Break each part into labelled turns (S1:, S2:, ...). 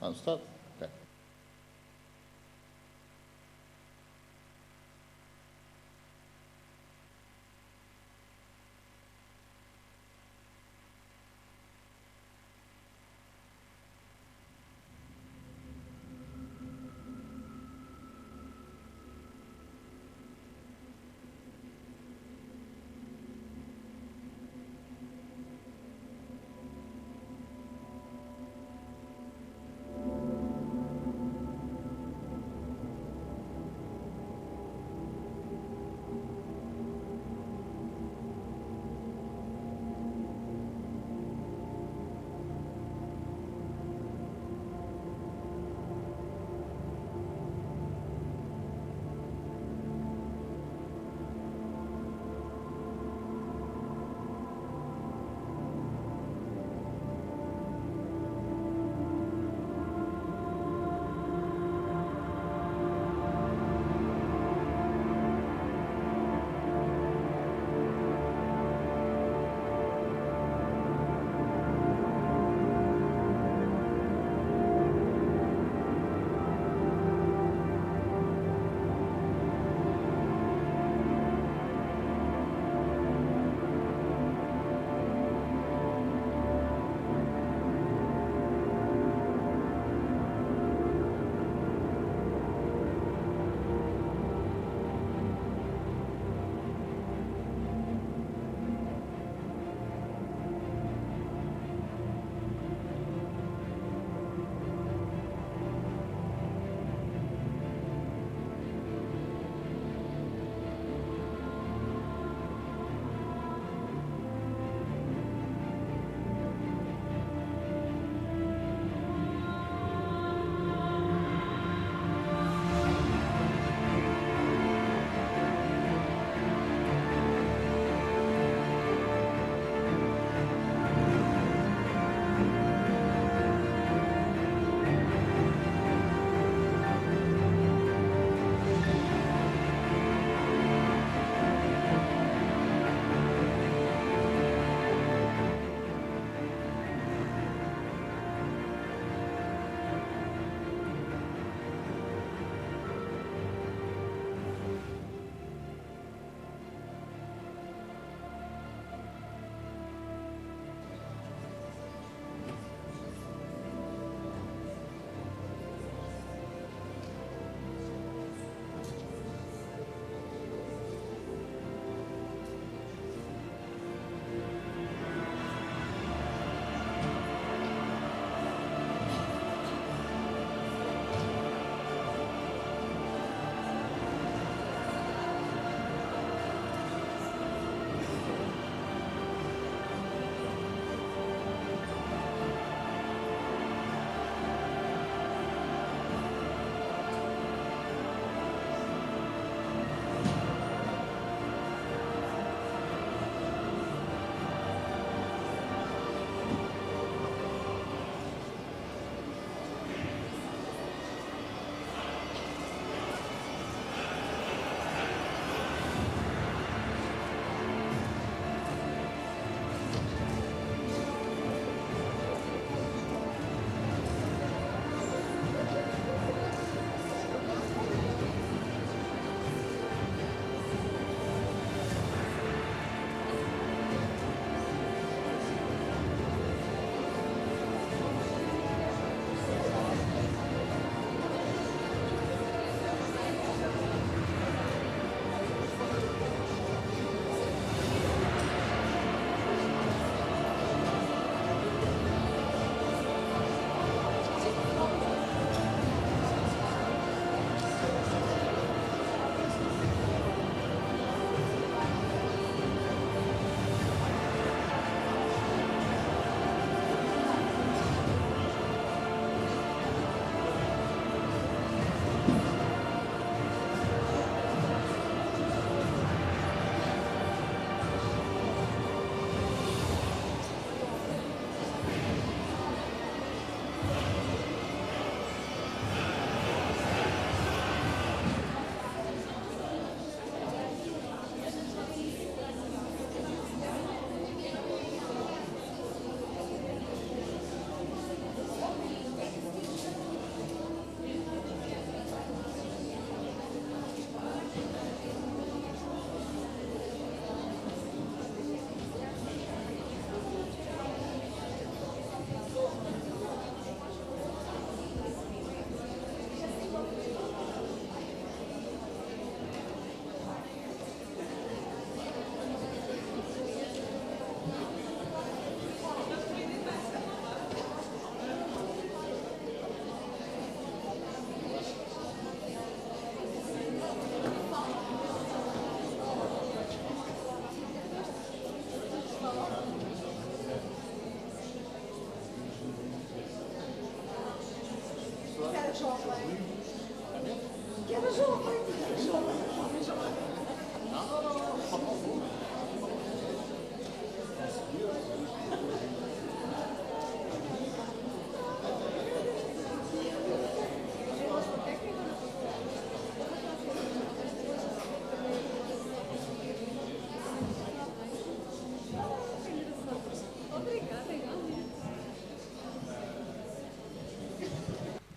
S1: Understood? Okay.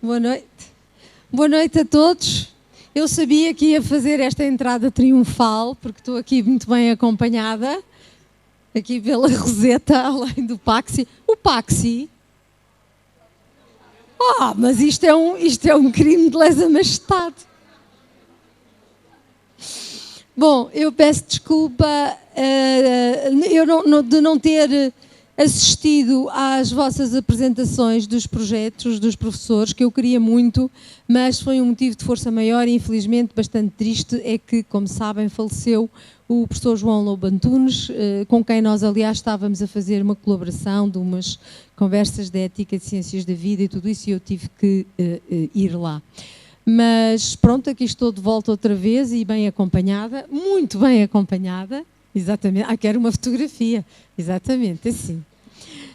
S1: Boa noite. Boa noite a todos. Eu sabia que ia fazer esta entrada triunfal, porque estou aqui muito bem acompanhada, aqui pela Roseta, além do Paxi. O Paxi? Mas isto é um crime de lesa majestade. Bom, eu peço desculpa de não ter assistido às vossas apresentações dos projetos dos professores, que eu queria muito, mas foi um motivo de força maior e infelizmente bastante triste, é que, como sabem, faleceu o professor João Lobo Antunes, com quem nós, aliás, estávamos a fazer uma colaboração de umas conversas de ética, de ciências da vida e tudo isso, e eu tive que ir lá. Mas pronto, aqui estou de volta outra vez e bem acompanhada, muito bem acompanhada, exatamente. Quero uma fotografia, exatamente, assim.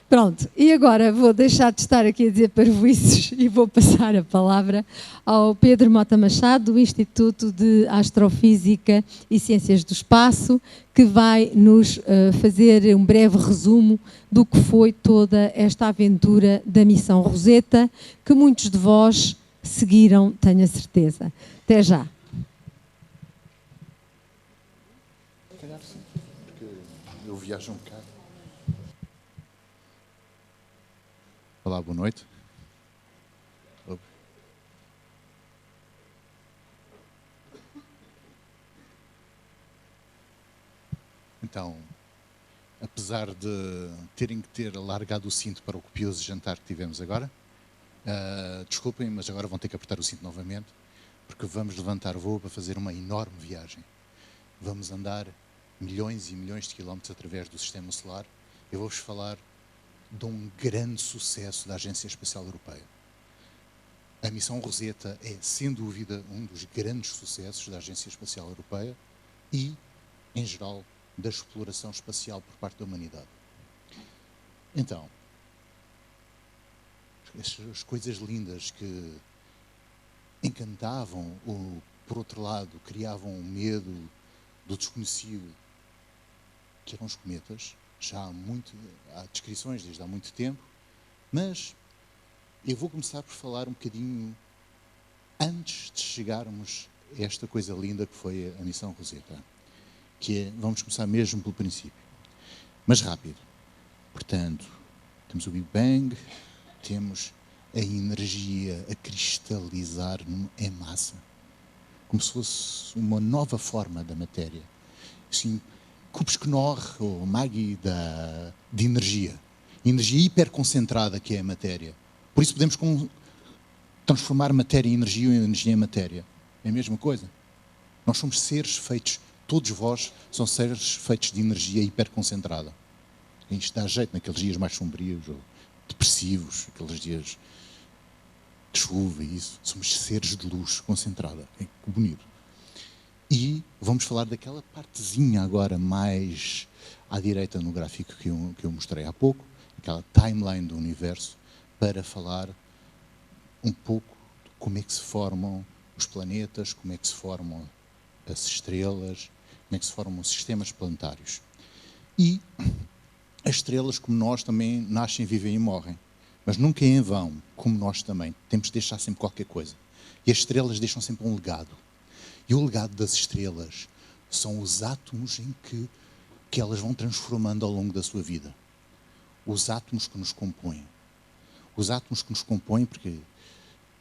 S1: Pronto, e agora vou deixar de estar aqui a dizer parvoíces e vou passar a palavra ao Pedro Mota Machado, do Instituto de Astrofísica e Ciências do Espaço, que vai nos fazer um breve resumo do que foi toda esta aventura da missão Roseta, que muitos de vós seguiram, tenho a certeza. Até já.
S2: Porque eu viajo um bocado. Olá, boa noite. Então, apesar de terem que ter alargado o cinto para o copioso jantar que tivemos agora, desculpem, mas agora vão ter que apertar o cinto novamente, porque vamos levantar voo para fazer uma enorme viagem. Vamos andar milhões e milhões de quilómetros através do Sistema Solar. Eu vou-vos falar de um grande sucesso da Agência Espacial Europeia. A missão Roseta é, sem dúvida, um dos grandes sucessos da Agência Espacial Europeia e, em geral, da exploração espacial por parte da humanidade. Então, as coisas lindas que encantavam ou, por outro lado, criavam um medo do desconhecido, que eram os cometas. Já há descrições desde há muito tempo, mas eu vou começar por falar um bocadinho antes de chegarmos a esta coisa linda que foi a missão Roseta, que é, vamos começar mesmo pelo princípio, mas rápido. Portanto, temos o Big Bang, temos a energia a cristalizar em massa, como se fosse uma nova forma da matéria. Assim, Kupsknorr, ou Maggie, de energia hiperconcentrada que é a matéria. Por isso podemos transformar matéria em energia ou energia em matéria. É a mesma coisa. Nós somos seres feitos, todos vós são seres feitos de energia hiperconcentrada. Isto dá jeito naqueles dias mais sombrios ou depressivos, aqueles dias de chuva e isso. Somos seres de luz concentrada. É bonito. E vamos falar daquela partezinha agora mais à direita no gráfico que eu mostrei há pouco, aquela timeline do universo, para falar um pouco de como é que se formam os planetas, como é que se formam as estrelas, como é que se formam os sistemas planetários. E as estrelas, como nós, também nascem, vivem e morrem. Mas nunca em vão, como nós também. Temos de deixar sempre qualquer coisa. E as estrelas deixam sempre um legado. E o legado das estrelas são os átomos em que elas vão transformando ao longo da sua vida. Os átomos que nos compõem. Os átomos que nos compõem, porque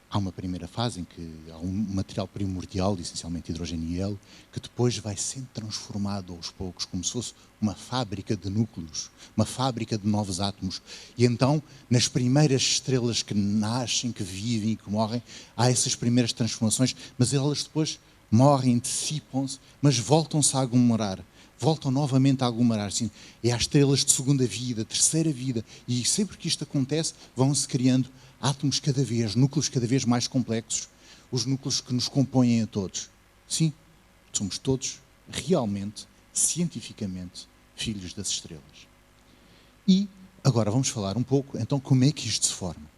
S2: há uma primeira fase em que há um material primordial, essencialmente hidrogênio e hélio, que depois vai sendo transformado aos poucos, como se fosse uma fábrica de núcleos, uma fábrica de novos átomos. E então, nas primeiras estrelas que nascem, que vivem e que morrem, há essas primeiras transformações, mas elas depois morrem, dissipam-se, mas voltam-se a aglomerar. Voltam novamente a aglomerar-se. É as estrelas de segunda vida, terceira vida. E sempre que isto acontece, vão-se criando átomos cada vez, núcleos cada vez mais complexos, os núcleos que nos compõem a todos. Sim, somos todos realmente, cientificamente, filhos das estrelas. E agora vamos falar um pouco, então, como é que isto se forma.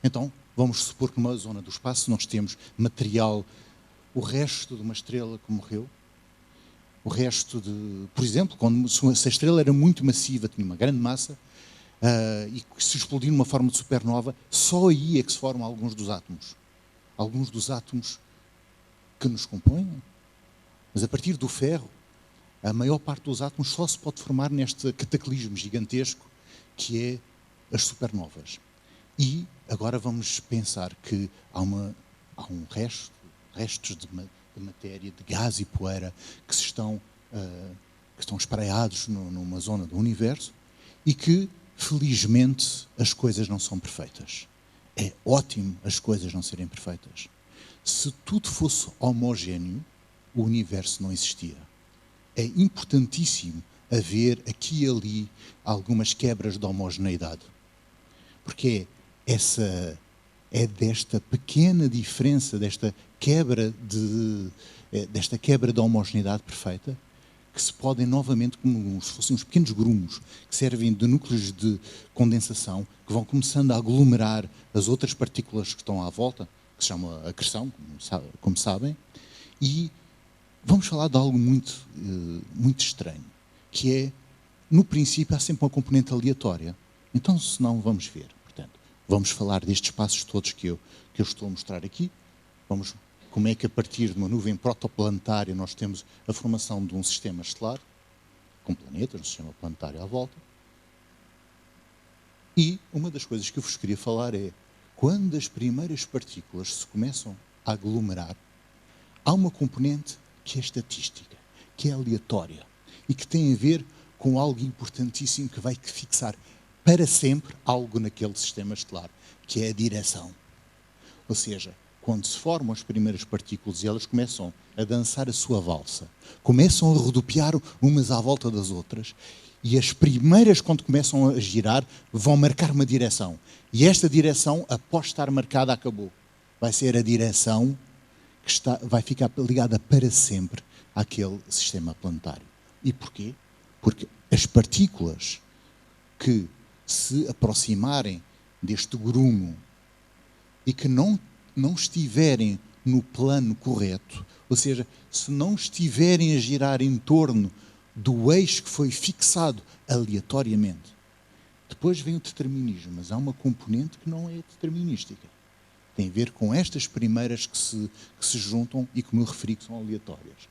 S2: Então, vamos supor que numa zona do espaço nós temos material, o resto de uma estrela que morreu, o resto de... Por exemplo, se a estrela era muito massiva, tinha uma grande massa, e se explodir numa forma de supernova, só aí é que se formam alguns dos átomos. Alguns dos átomos que nos compõem. Mas a partir do ferro, a maior parte dos átomos só se pode formar neste cataclismo gigantesco que é as supernovas. E agora vamos pensar que há restos de matéria, de gás e poeira que estão espraiados numa zona do universo e que, felizmente, as coisas não são perfeitas. É ótimo as coisas não serem perfeitas. Se tudo fosse homogéneo, o universo não existia. É importantíssimo haver aqui e ali algumas quebras de homogeneidade. Porque é desta pequena diferença, desta quebra de homogeneidade perfeita, que se podem novamente, como se fossem uns pequenos grumos, que servem de núcleos de condensação, que vão começando a aglomerar as outras partículas que estão à volta, que se chama acreção, como sabem, e vamos falar de algo muito estranho, que é, no princípio, há sempre uma componente aleatória. Então, se não, vamos ver. Portanto, vamos falar destes passos todos que eu estou a mostrar aqui. Como é que, a partir de uma nuvem protoplanetária, nós temos a formação de um sistema estelar, com planetas, um sistema planetário à volta. E uma das coisas que eu vos queria falar é, quando as primeiras partículas se começam a aglomerar, há uma componente que é estatística, que é aleatória e que tem a ver com algo importantíssimo que vai fixar para sempre algo naquele sistema estelar, que é a direção. Ou seja, quando se formam as primeiras partículas e elas começam a dançar a sua valsa, começam a rodopiar umas à volta das outras, e as primeiras, quando começam a girar, vão marcar uma direção. E esta direção, após estar marcada, acabou. Vai ser a direção que vai ficar ligada para sempre àquele sistema planetário. E porquê? Porque as partículas que se aproximarem deste grumo e que não estiverem no plano correto, ou seja, se não estiverem a girar em torno do eixo que foi fixado aleatoriamente, depois vem o determinismo, mas há uma componente que não é determinística. Tem a ver com estas primeiras que se juntam e, como eu referi, que são aleatórias.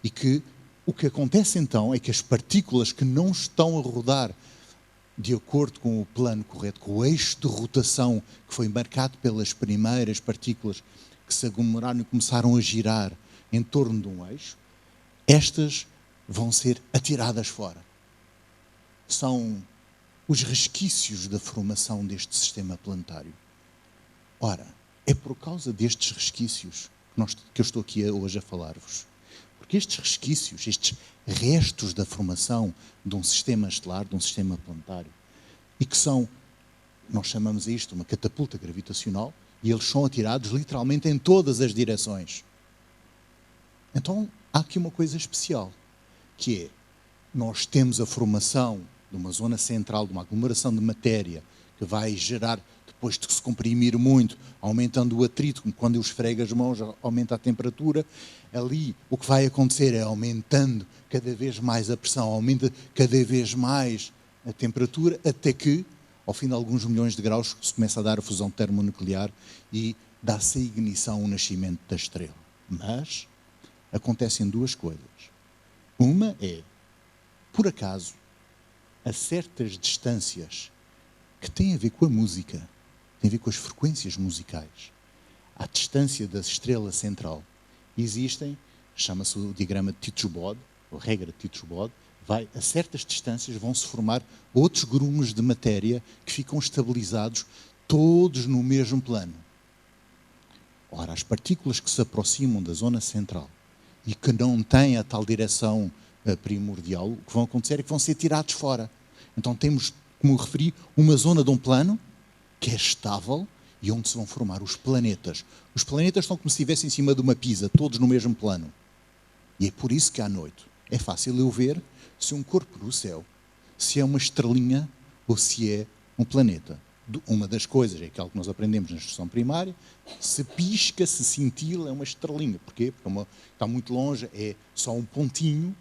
S2: E que o que acontece então é que as partículas que não estão a rodar de acordo com o plano correto, com o eixo de rotação que foi marcado pelas primeiras partículas que se aglomeraram e começaram a girar em torno de um eixo, estas vão ser atiradas fora. São os resquícios da formação deste sistema planetário. Ora, é por causa destes resquícios que eu estou aqui hoje a falar-vos. Porque estes resquícios, estes restos da formação de um sistema estelar, de um sistema planetário, e que são, nós chamamos isto uma catapulta gravitacional, e eles são atirados literalmente em todas as direções. Então, há aqui uma coisa especial, que é, nós temos a formação de uma zona central, de uma aglomeração de matéria, que vai gerar, depois de se comprimir muito, aumentando o atrito, como quando eu esfrego as mãos, aumenta a temperatura. Ali o que vai acontecer é aumentando cada vez mais a pressão, aumenta cada vez mais a temperatura, até que, ao fim de alguns milhões de graus, se começa a dar a fusão termonuclear e dá-se a ignição, o nascimento da estrela. Mas acontecem duas coisas. Uma é, por acaso, a certas distâncias que têm a ver com a música, têm a ver com as frequências musicais. À distância da estrela central existem, chama-se o diagrama de Titchobod, ou regra de Titchobod, a certas distâncias vão-se formar outros grumos de matéria que ficam estabilizados todos no mesmo plano. Ora, as partículas que se aproximam da zona central e que não têm a tal direção primordial, o que vão acontecer é que vão ser tirados fora. Então temos, como eu referi, uma zona de um plano que é estável e onde se vão formar os planetas. Os planetas estão como se estivessem em cima de uma pisa, todos no mesmo plano. E é por isso que à noite é fácil eu ver se um corpo no céu, se é uma estrelinha ou se é um planeta. Uma das coisas, é aquilo que nós aprendemos na instrução primária, se pisca, se cintila, é uma estrelinha. Porquê? Porque está muito longe, é só um pontinho,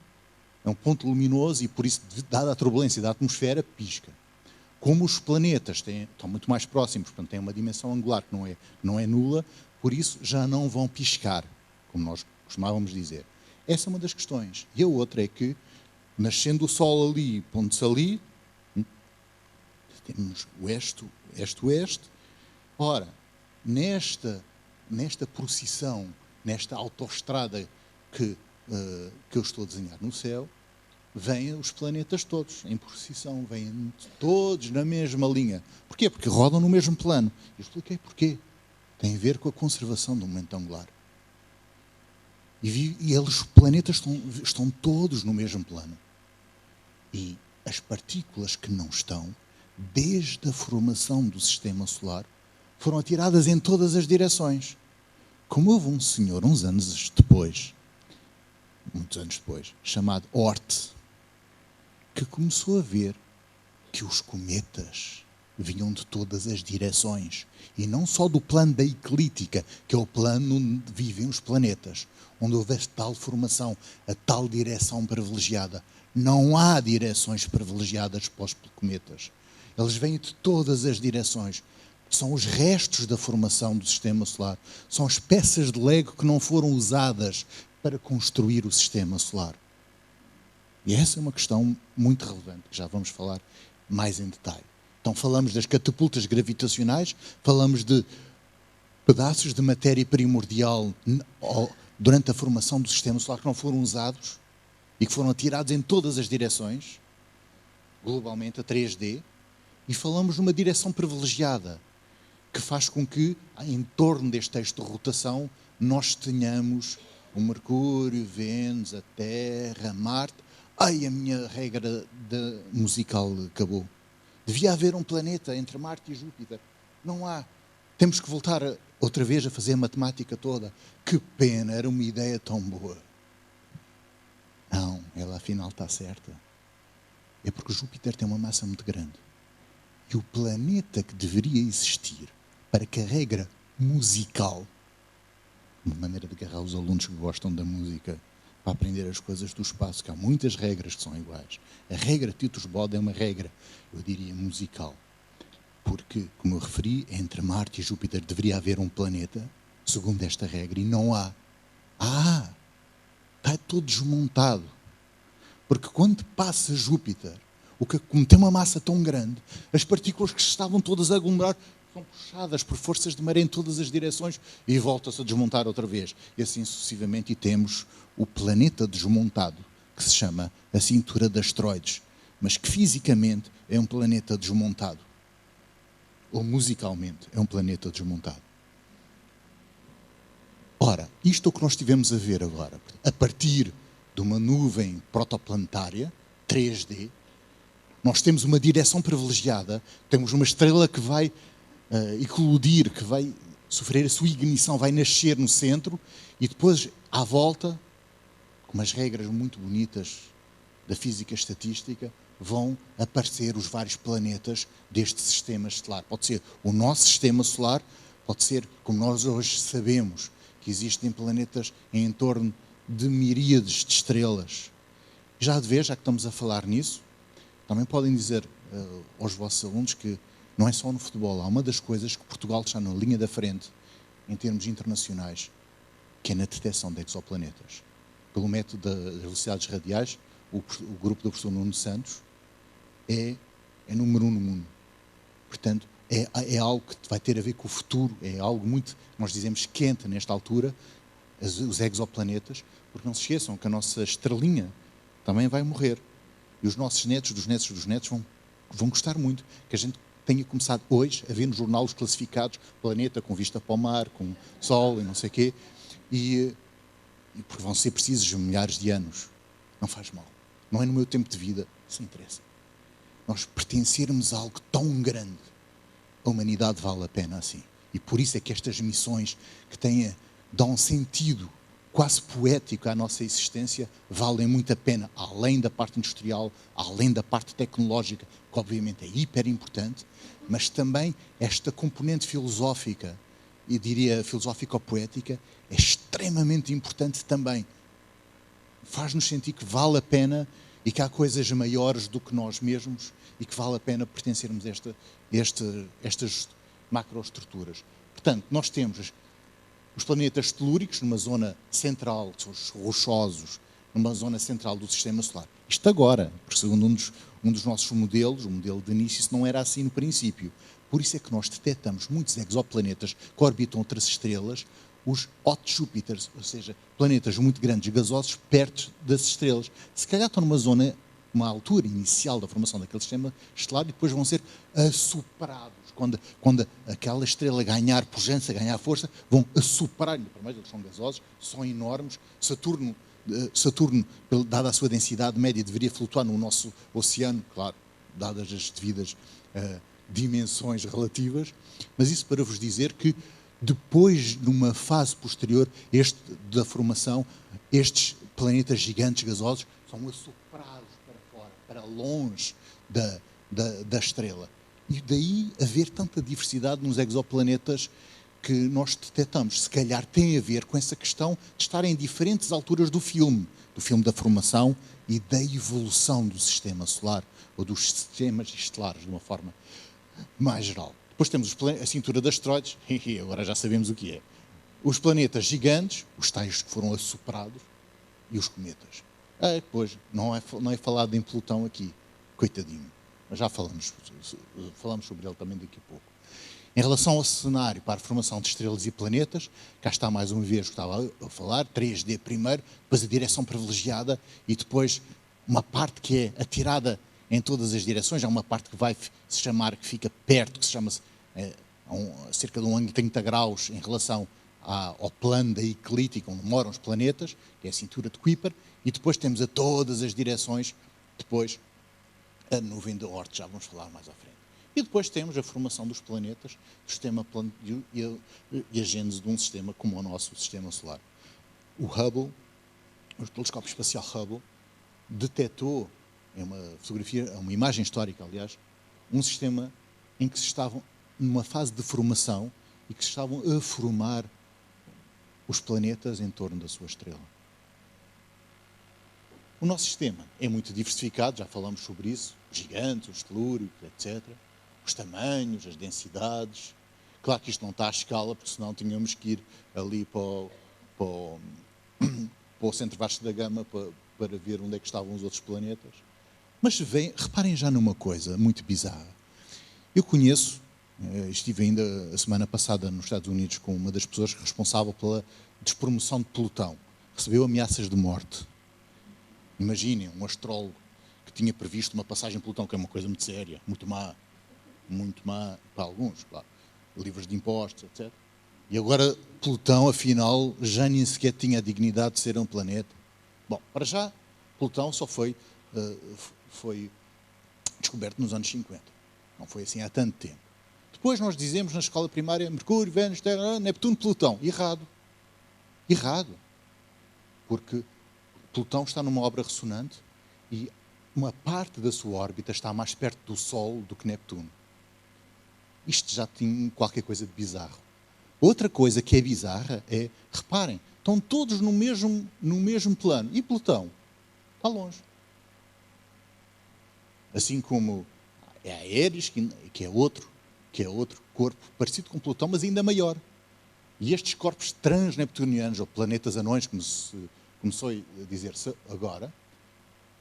S2: é um ponto luminoso e por isso, dada a turbulência da atmosfera, pisca. Como os planetas estão muito mais próximos, portanto têm uma dimensão angular que não é nula, por isso já não vão piscar, como nós costumávamos dizer. Essa é uma das questões. E a outra é que, nascendo o Sol ali, pondo-se ali, temos oeste. Ora, nesta procissão, nesta autoestrada que eu estou a desenhar no céu, vêm os planetas todos em procissão, vêm todos na mesma linha. Porquê? Porque rodam no mesmo plano. Eu expliquei porquê. Tem a ver com a conservação do momento angular. E os planetas estão todos no mesmo plano. E as partículas que não estão, desde a formação do Sistema Solar, foram atiradas em todas as direções. Como houve um senhor, muitos anos depois, chamado Oort, que começou a ver que os cometas vinham de todas as direções. E não só do plano da eclíptica, que é o plano onde vivem os planetas, onde houve a tal formação, a tal direção privilegiada. Não há direções privilegiadas para os cometas. Eles vêm de todas as direções. São os restos da formação do Sistema Solar. São as peças de Lego que não foram usadas para construir o Sistema Solar. E essa é uma questão muito relevante, que já vamos falar mais em detalhe. Então falamos das catapultas gravitacionais, falamos de pedaços de matéria primordial durante a formação do Sistema Solar que não foram usados e que foram atirados em todas as direções, globalmente a 3D, e falamos numa direção privilegiada, que faz com que, em torno deste eixo de rotação, nós tenhamos o Mercúrio, Vênus, a Terra, Marte. Ai, a minha regra musical acabou. Devia haver um planeta entre Marte e Júpiter. Não há. Temos que voltar outra vez a fazer a matemática toda. Que pena, era uma ideia tão boa. Não, ela afinal está certa. É porque Júpiter tem uma massa muito grande. E o planeta que deveria existir para que a regra musical, uma maneira de agarrar os alunos que gostam da música, para aprender as coisas do espaço, que há muitas regras que são iguais. A regra Titus Bode é uma regra, eu diria, musical. Porque, como eu referi, entre Marte e Júpiter deveria haver um planeta, segundo esta regra, e não há. Está todo desmontado. Porque quando passa Júpiter, como tem uma massa tão grande, as partículas que estavam todas a aglomerar são puxadas por forças de maré em todas as direções e volta-se a desmontar outra vez. E assim sucessivamente, e temos o planeta desmontado, que se chama a cintura de asteroides, mas que fisicamente é um planeta desmontado. Ou musicalmente é um planeta desmontado. Ora, isto é o que nós estivemos a ver agora. A partir de uma nuvem protoplanetária, 3D, nós temos uma direção privilegiada, temos uma estrela que vai eclodir, que vai sofrer a sua ignição, vai nascer no centro e depois, à volta, com umas regras muito bonitas da física estatística, vão aparecer os vários planetas deste sistema estelar. Pode ser o nosso sistema solar, pode ser, como nós hoje sabemos, que existem planetas em torno de miríades de estrelas. Já que estamos a falar nisso, também podem dizer aos vossos alunos que não é só no futebol. Há uma das coisas que Portugal está na linha da frente, em termos internacionais, que é na detecção de exoplanetas. Pelo método das velocidades radiais, o grupo do professor Nuno Santos é número 1 no mundo. Portanto, é algo que vai ter a ver com o futuro, é algo muito, nós dizemos, quente nesta altura, os exoplanetas, porque não se esqueçam que a nossa estrelinha também vai morrer. E os nossos netos, dos netos dos netos, vão gostar muito que a gente tenha começado hoje a ver no jornal os classificados, planeta com vista para o mar, com sol e não sei o quê, e porque vão ser precisos milhares de anos. Não faz mal. Não é no meu tempo de vida, isso interessa. Nós pertencermos a algo tão grande, a humanidade vale a pena assim. E por isso é que estas missões que dão um sentido quase poético à nossa existência, valem muito a pena, além da parte industrial, além da parte tecnológica, que obviamente é hiper importante, mas também esta componente filosófica, e diria filosófico-poética, é extremamente importante também. Faz-nos sentir que vale a pena e que há coisas maiores do que nós mesmos e que vale a pena pertencermos a estas macroestruturas. Portanto, nós temos os planetas telúricos numa zona central, que são os rochosos, numa zona central do Sistema Solar. Isto agora, porque segundo um dos nossos modelos, o modelo de início, isso não era assim no princípio. Por isso é que nós detectamos muitos exoplanetas que orbitam outras estrelas, os hot Júpiters, ou seja, planetas muito grandes, gasosos, perto das estrelas. Se calhar estão numa zona, uma altura inicial da formação daquele sistema estelar e depois vão ser assoprados. Quando aquela estrela ganhar pujança, ganhar força, vão assoprar, primeiro eles são gasosos, são enormes. Saturno, dada a sua densidade média, deveria flutuar no nosso oceano, claro, dadas as devidas dimensões relativas, mas isso para vos dizer que depois, numa fase posterior da formação, estes planetas gigantes gasosos são assoprados para fora, para longe da estrela. E daí haver tanta diversidade nos exoplanetas que nós detectamos. Se calhar tem a ver com essa questão de estar em diferentes alturas do filme da formação e da evolução do sistema solar, ou dos sistemas estelares, de uma forma mais geral. Depois temos a cintura de asteroides, e agora já sabemos o que é. Os planetas gigantes, os tais que foram assoprados, e os cometas. Depois, não é falado em Plutão aqui, coitadinho. Mas já falamos sobre ele também daqui a pouco. Em relação ao cenário para a formação de estrelas e planetas, cá está mais uma vez o que estava a falar, 3D primeiro, depois a direção privilegiada e depois uma parte que é atirada em todas as direções, há uma parte que vai se chamar, que fica perto, que se chama a cerca de um ângulo de 30 graus em relação ao plano da eclíptica, onde moram os planetas, que é a cintura de Kuiper, e depois temos a todas as direções, depois a nuvem de Oort, já vamos falar mais à frente. E depois temos a formação dos planetas, do sistema e a gênese de um sistema como o nosso sistema solar. O Hubble, o telescópio espacial Hubble, detectou, é uma fotografia, é uma imagem histórica, aliás, um sistema em que se estavam numa fase de formação e que se estavam a formar os planetas em torno da sua estrela. O nosso sistema é muito diversificado, já falamos sobre isso, os gigantes, os telúricos, etc. Os tamanhos, as densidades. Claro que isto não está à escala, porque senão tínhamos que ir ali para o centro Vasco da Gama para ver onde é que estavam os outros planetas. Mas reparem já numa coisa muito bizarra. Eu conheço, estive ainda a semana passada nos Estados Unidos com uma das pessoas responsável pela despromoção de Plutão. Recebeu ameaças de morte. Imaginem, um astrólogo que tinha previsto uma passagem por Plutão, que é uma coisa muito séria, muito má para alguns, claro, livres de impostos, etc. E agora Plutão, afinal, já nem sequer tinha a dignidade de ser um planeta. Bom, para já, Plutão só foi descoberto nos anos 50. Não foi assim há tanto tempo. Depois nós dizemos na escola primária Mercúrio, Vênus, Terra, Neptuno, Plutão. Errado. Errado. Porque Plutão está numa obra ressonante e uma parte da sua órbita está mais perto do Sol do que Neptuno. Isto já tinha qualquer coisa de bizarro. Outra coisa que é bizarra é, reparem, estão todos no mesmo plano. E Plutão está longe. Assim como é a Eris, que é outro corpo parecido com Plutão, mas ainda maior. E estes corpos transneptunianos, ou planetas anões, como se começou a dizer-se agora,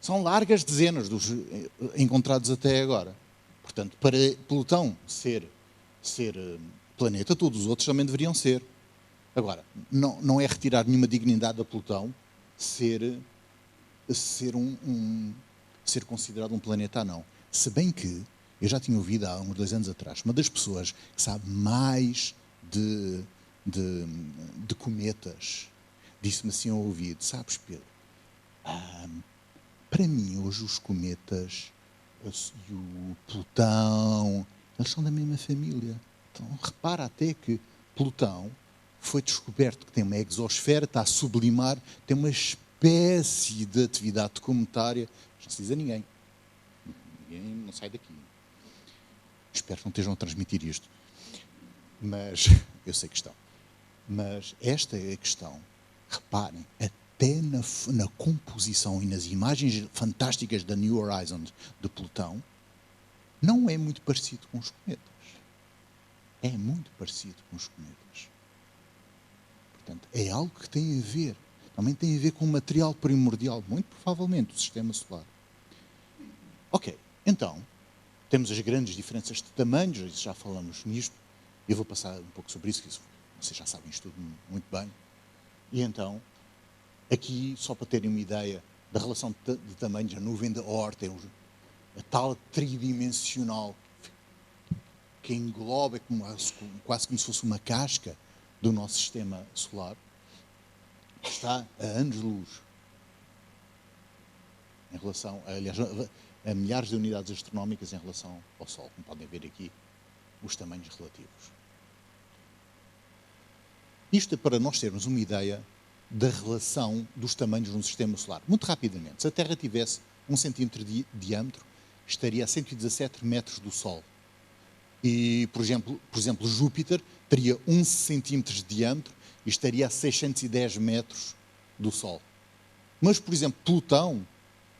S2: são largas dezenas dos encontrados até agora. Portanto, para Plutão ser planeta, todos os outros também deveriam ser. Agora, não é retirar nenhuma dignidade a Plutão ser considerado um planeta anão. Se bem que, eu já tinha ouvido há uns 2 anos atrás, uma das pessoas que sabe mais de cometas, disse-me assim ao ouvido, sabes, Pedro, para mim hoje os cometas e o Plutão, eles são da mesma família. Então repara até que Plutão foi descoberto que tem uma exosfera, está a sublimar, tem uma espécie de atividade cometária, não se diz a ninguém. Ninguém não sai daqui. Espero que não estejam a transmitir isto. Mas, eu sei que estão. Mas esta é a questão. Reparem, até na composição e nas imagens fantásticas da New Horizons de Plutão, não é muito parecido com os cometas. É muito parecido com os cometas. Portanto, é algo que tem a ver, também tem a ver com o material primordial, muito provavelmente, do Sistema Solar. Ok, então, temos as grandes diferenças de tamanhos, já falamos nisto, eu vou passar um pouco sobre isso, que vocês já sabem isto tudo muito bem. E então, aqui, só para terem uma ideia da relação de tamanhos, a nuvem de Oort é a tal tridimensional que engloba, quase como se fosse uma casca do nosso sistema solar, está a anos-luz em relação, aliás, a milhares de unidades astronómicas em relação ao Sol. Como podem ver aqui, os tamanhos relativos. Isto é para nós termos uma ideia da relação dos tamanhos no sistema solar. Muito rapidamente, se a Terra tivesse 1 centímetro de diâmetro, estaria a 117 metros do Sol. E, por exemplo, Júpiter teria 1 centímetro de diâmetro e estaria a 610 metros do Sol. Mas, por exemplo, Plutão,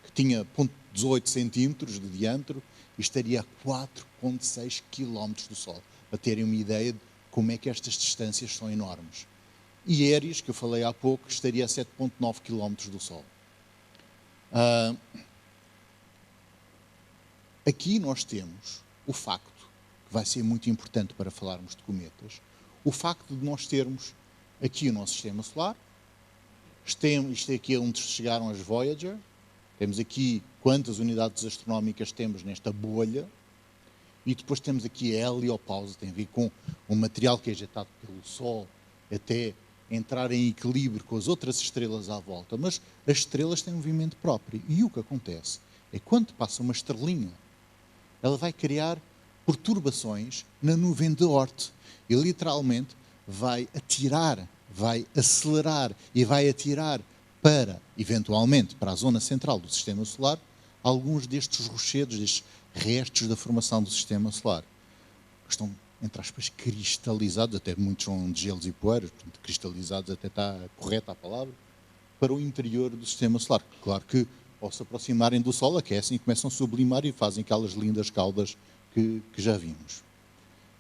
S2: que tinha 0,18 centímetros de diâmetro, estaria a 4,6 quilómetros do Sol. Para terem uma ideia de como é que estas distâncias são enormes. E Éries, que eu falei há pouco, estaria a 7,9 quilómetros do Sol. Aqui nós temos o facto, que vai ser muito importante para falarmos de cometas, o facto de nós termos aqui o nosso sistema solar, isto é aqui onde chegaram as Voyager, temos aqui quantas unidades astronómicas temos nesta bolha, e depois temos aqui a heliopausa, tem a ver com o material que é ejetado pelo Sol até entrar em equilíbrio com as outras estrelas à volta, mas as estrelas têm um movimento próprio, e o que acontece é que quando passa uma estrelinha, ela vai criar perturbações na nuvem de Oort e literalmente vai atirar, vai acelerar e vai atirar para, eventualmente, para a zona central do Sistema Solar, alguns destes rochedos, destes restos da formação do Sistema Solar. Estão, entre aspas, cristalizados, até muitos são de gelos e poeiras, portanto, cristalizados até está correta a palavra, para o interior do Sistema Solar. Claro que, ao se aproximarem do Sol, aquecem e começam a sublimar e fazem aquelas lindas caudas que já vimos.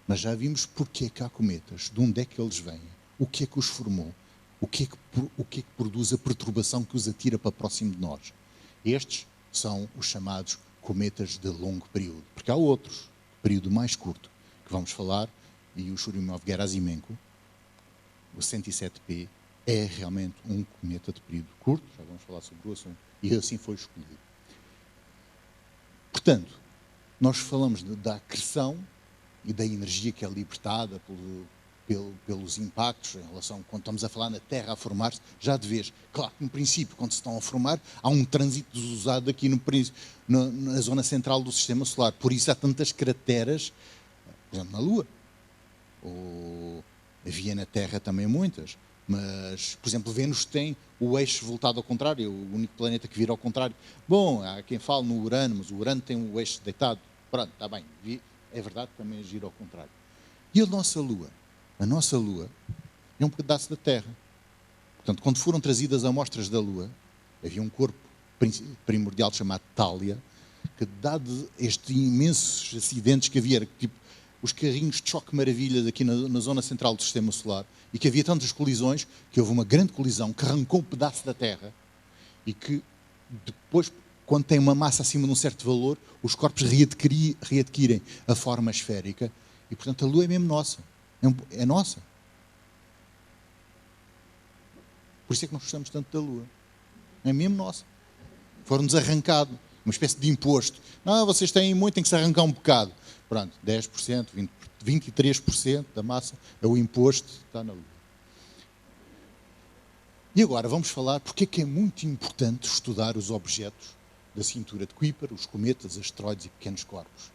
S2: Mas já vimos porque é que há cometas, de onde é que eles vêm, o que é que os formou, o que é que produz a perturbação que os atira para próximo de nós. Estes são os chamados cometas de longo período, porque há outros, de período mais curto, que vamos falar, e o Churyumov-Gerasimenko, o 107P, é realmente um cometa de período curto, já vamos falar sobre o assunto, e assim foi escolhido. Portanto, nós falamos da acreção e da energia que é libertada pelos impactos em relação, quando estamos a falar na Terra a formar-se, já de vez. Claro que no princípio, quando se estão a formar, há um trânsito desusado aqui na zona central do Sistema Solar. Por isso há tantas crateras, por exemplo, na Lua. Ou havia na Terra também muitas. Mas, por exemplo, Vênus tem o eixo voltado ao contrário, é o único planeta que vira ao contrário. Bom, há quem fale no Urano, mas o Urano tem o eixo deitado. Pronto, está bem, é verdade, também gira ao contrário. E a nossa Lua? A nossa Lua é um pedaço da Terra. Portanto, quando foram trazidas amostras da Lua, havia um corpo primordial chamado Thalia, que, dado estes imensos acidentes que havia, tipo os carrinhos de choque maravilhas aqui na zona central do Sistema Solar, e que havia tantas colisões, que houve uma grande colisão que arrancou um pedaço da Terra e que depois, quando tem uma massa acima de um certo valor, os corpos readquirem a forma esférica e, portanto, a Lua é mesmo nossa. É nossa. Por isso é que nós gostamos tanto da Lua. É mesmo nossa. Foram-nos arrancado, uma espécie de imposto. Não, vocês têm muito, tem que se arrancar um bocado. Pronto, 10%, 23% da massa é o imposto, está na Lua. E agora vamos falar porque é que é muito importante estudar os objetos da cintura de Kuiper, os cometas, asteroides e pequenos corpos.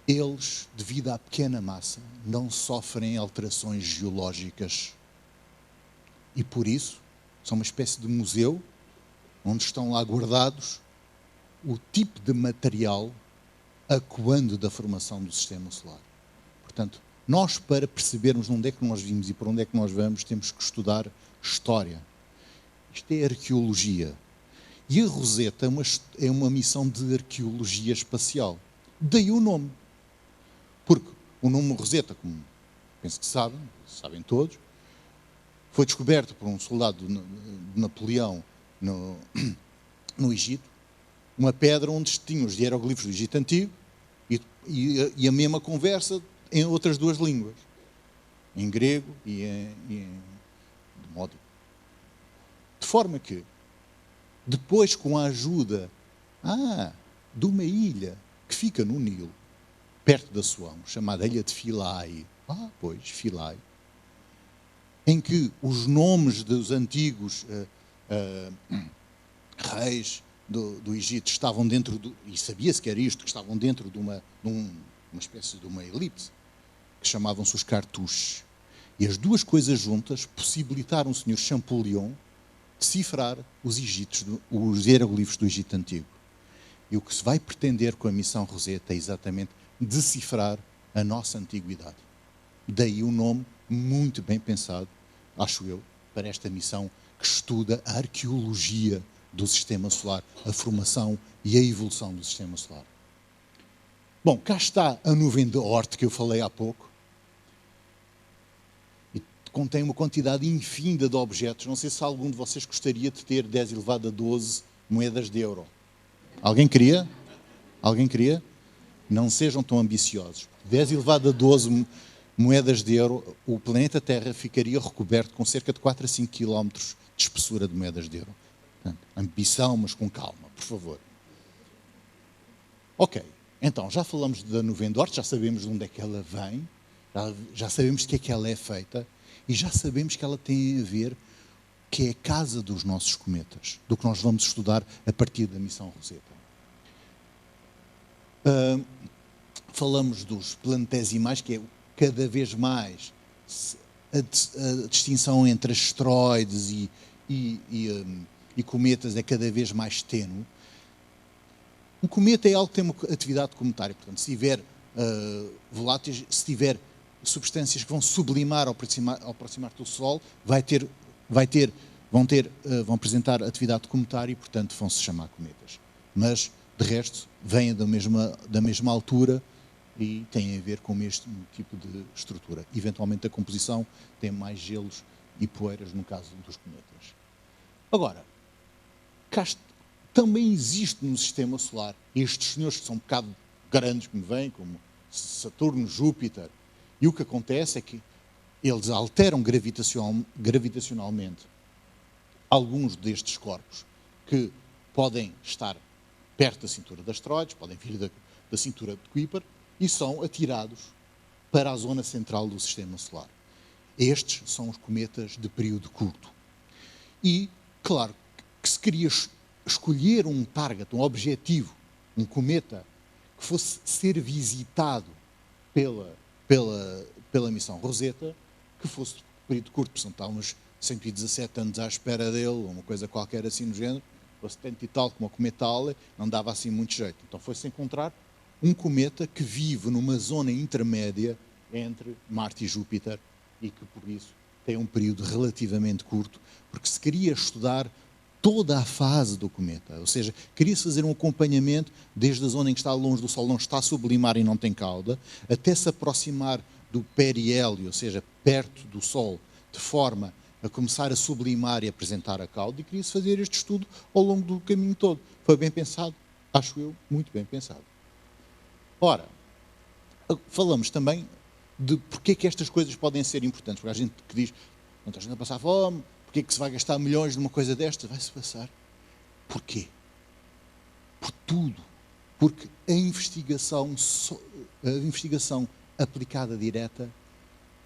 S2: Eles, devido à pequena massa, não sofrem alterações geológicas e, por isso, são uma espécie de museu onde estão lá guardados o tipo de material acuando da formação do Sistema Solar. Portanto, nós, para percebermos onde é que nós vimos e para onde é que nós vamos, temos que estudar história. Isto é arqueologia. E a Rosetta é uma missão de arqueologia espacial. Daí o nome. Porque o nome Rosetta, como penso que sabem todos, foi descoberto por um soldado de Napoleão no Egito, uma pedra onde tinham os hieroglifos do Egito Antigo e a mesma conversa em outras duas línguas, em grego e de modo. De forma que, depois, com a ajuda de uma ilha que fica no Nilo, perto da Assuão, chamada Ilha de Philae, Philae, em que os nomes dos antigos reis do Egito estavam dentro e sabia-se que era isto, que estavam dentro de uma espécie de uma elipse, que chamavam-se os cartuchos. E as duas coisas juntas possibilitaram o Sr. Champollion decifrar os hieroglifos do Egito Antigo. E o que se vai pretender com a missão Rosetta é exatamente decifrar a nossa antiguidade. Daí o nome muito bem pensado, acho eu, para esta missão que estuda a arqueologia do Sistema Solar, a formação e a evolução do Sistema Solar. Bom, cá está a nuvem de Oort que eu falei há pouco. E contém uma quantidade infinda de objetos. Não sei se algum de vocês gostaria de ter 10 elevado a 12 moedas de euro. Alguém queria? Alguém queria? Não sejam tão ambiciosos. 10 elevado a 12 moedas de euro, o planeta Terra ficaria recoberto com cerca de 4 a 5 km de espessura de moedas de euro. Portanto, ambição, mas com calma, por favor. Ok, então já falamos da nuvem de Oort, já sabemos de onde é que ela vem, já sabemos de que é que ela é feita e já sabemos que ela tem a ver que é a casa dos nossos cometas, do que nós vamos estudar a partir da missão Rosetta. Falamos dos planetesimais, que é cada vez mais a distinção entre asteroides e cometas é cada vez mais tênue. Um cometa é algo que tem uma atividade cometária, portanto, se tiver voláteis, se tiver substâncias que vão sublimar ao aproximar do Sol, vão apresentar atividade cometária e, portanto, vão se chamar cometas. Mas, de resto, vêm da mesma altura e têm a ver com o mesmo tipo de estrutura. Eventualmente, a composição tem mais gelos e poeiras, no caso dos cometas. Agora, também existe no Sistema Solar estes senhores que são um bocado grandes, que me vêm, como Saturno, Júpiter, e o que acontece é que eles alteram gravitacionalmente alguns destes corpos que podem estar perto da cintura de asteroides, podem vir da cintura de Kuiper, e são atirados para a zona central do Sistema Solar. Estes são os cometas de período curto. E, claro, que se queria escolher um target, um objetivo, um cometa, que fosse ser visitado pela missão Rosetta, que fosse de período curto, portanto, está uns 117 anos à espera dele, uma coisa qualquer assim no género, ou 70 e tal, como o cometa Halley, não dava assim muito jeito. Então foi-se encontrar um cometa que vive numa zona intermédia entre Marte e Júpiter e que, por isso, tem um período relativamente curto, porque se queria estudar toda a fase do cometa, ou seja, queria-se fazer um acompanhamento desde a zona em que está longe do Sol, não está a sublimar e não tem cauda, até se aproximar do periélio, ou seja, perto do Sol, de forma a começar a sublimar e apresentar a cauda, e queria-se fazer este estudo ao longo do caminho todo. Foi bem pensado, acho eu, muito bem pensado. Ora, falamos também de porque é que estas coisas podem ser importantes, porque há gente que diz, não está a gente a passar fome, porque é que se vai gastar milhões numa coisa desta? Vai-se passar. Porquê? Por tudo. Porque a investigação aplicada direta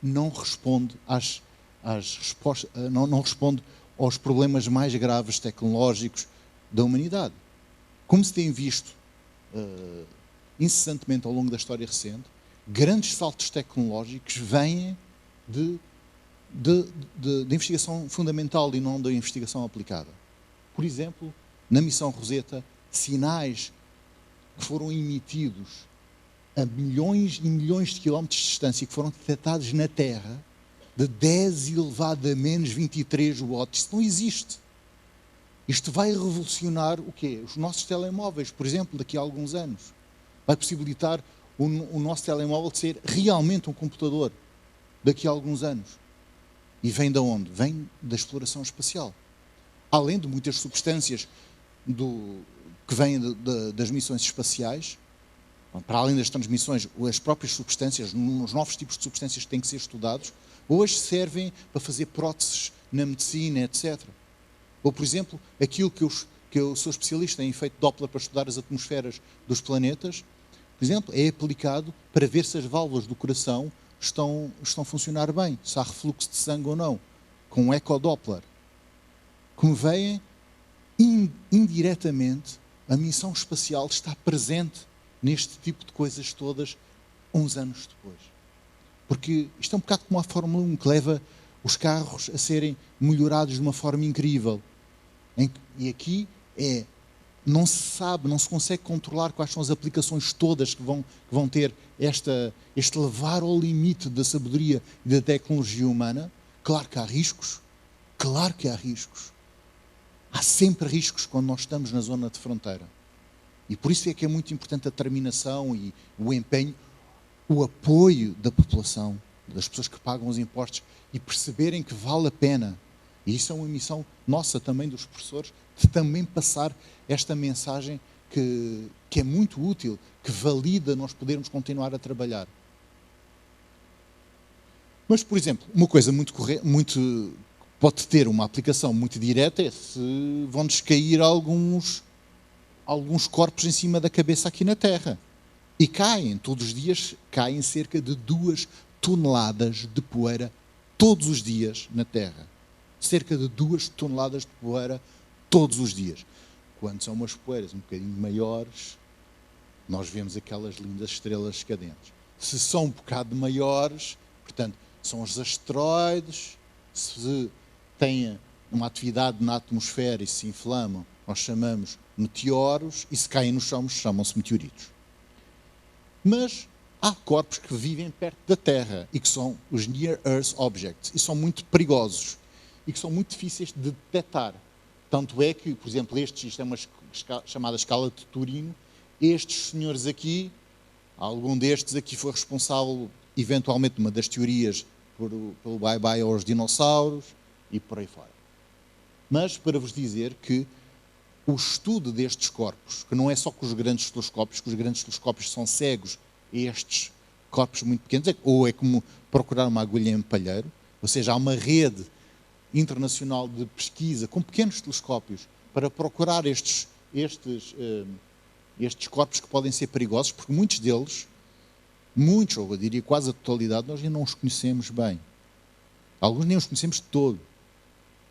S2: não responde às respostas, não responde aos problemas mais graves tecnológicos da humanidade. Como se tem visto incessantemente ao longo da história recente, grandes saltos tecnológicos vêm de investigação fundamental e não da investigação aplicada. Por exemplo, na missão Rosetta, sinais que foram emitidos a milhões e milhões de quilómetros de distância, que foram detectados na Terra, de 10 elevado a menos 23 watts. Isso não existe. Isto vai revolucionar o quê? Os nossos telemóveis, por exemplo, daqui a alguns anos. Vai possibilitar o nosso telemóvel de ser realmente um computador daqui a alguns anos. E vem de onde? Vem da exploração espacial. Além de muitas substâncias que vêm das missões espaciais, para além das transmissões, as próprias substâncias, os novos tipos de substâncias que têm que ser estudados, hoje servem para fazer próteses na medicina, etc. Ou, por exemplo, aquilo que eu sou especialista em efeito Doppler para estudar as atmosferas dos planetas, por exemplo, é aplicado para ver se as válvulas do coração estão a funcionar bem, se há refluxo de sangue ou não, com um ecodoppler. Como veem, indiretamente, a missão espacial está presente neste tipo de coisas todas uns anos depois. Porque isto é um bocado como a Fórmula 1, que leva os carros a serem melhorados de uma forma incrível. E aqui não se sabe, não se consegue controlar quais são as aplicações todas que vão ter este levar ao limite da sabedoria e da tecnologia humana. Claro que há riscos. Claro que há riscos. Há sempre riscos quando nós estamos na zona de fronteira. E por isso é que é muito importante a determinação e o empenho, o apoio da população, das pessoas que pagam os impostos e perceberem que vale a pena. E isso é uma missão nossa também, dos professores, de também passar esta mensagem que é muito útil, que valida nós podermos continuar a trabalhar. Mas, por exemplo, uma coisa muito pode ter uma aplicação muito direta é se vão-nos cair alguns corpos em cima da cabeça aqui na Terra. E caem, todos os dias, caem cerca de 2 toneladas de poeira todos os dias na Terra. Cerca de 2 toneladas de poeira todos os dias. Quando são umas poeiras um bocadinho maiores, nós vemos aquelas lindas estrelas cadentes. Se são um bocado maiores, portanto, são os asteroides, se têm uma atividade na atmosfera e se inflamam, nós chamamos meteoros, e se caem no chão, chamam-se meteoritos. Mas há corpos que vivem perto da Terra e que são os Near Earth Objects, e são muito perigosos e que são muito difíceis de detectar. Tanto é que, por exemplo, isto é uma chamada escala de Turino, estes senhores aqui, algum destes aqui foi responsável, eventualmente, numa das teorias, pelo bye-bye aos dinossauros e por aí fora. Mas, para vos dizer que o estudo destes corpos, que não é só com os grandes telescópios, que os grandes telescópios são cegos a estes corpos muito pequenos, ou é como procurar uma agulha em palheiro, ou seja, há uma rede internacional de pesquisa com pequenos telescópios para procurar estes corpos que podem ser perigosos, porque muitos deles, ou eu diria quase a totalidade, nós ainda não os conhecemos bem. Alguns nem os conhecemos de todo.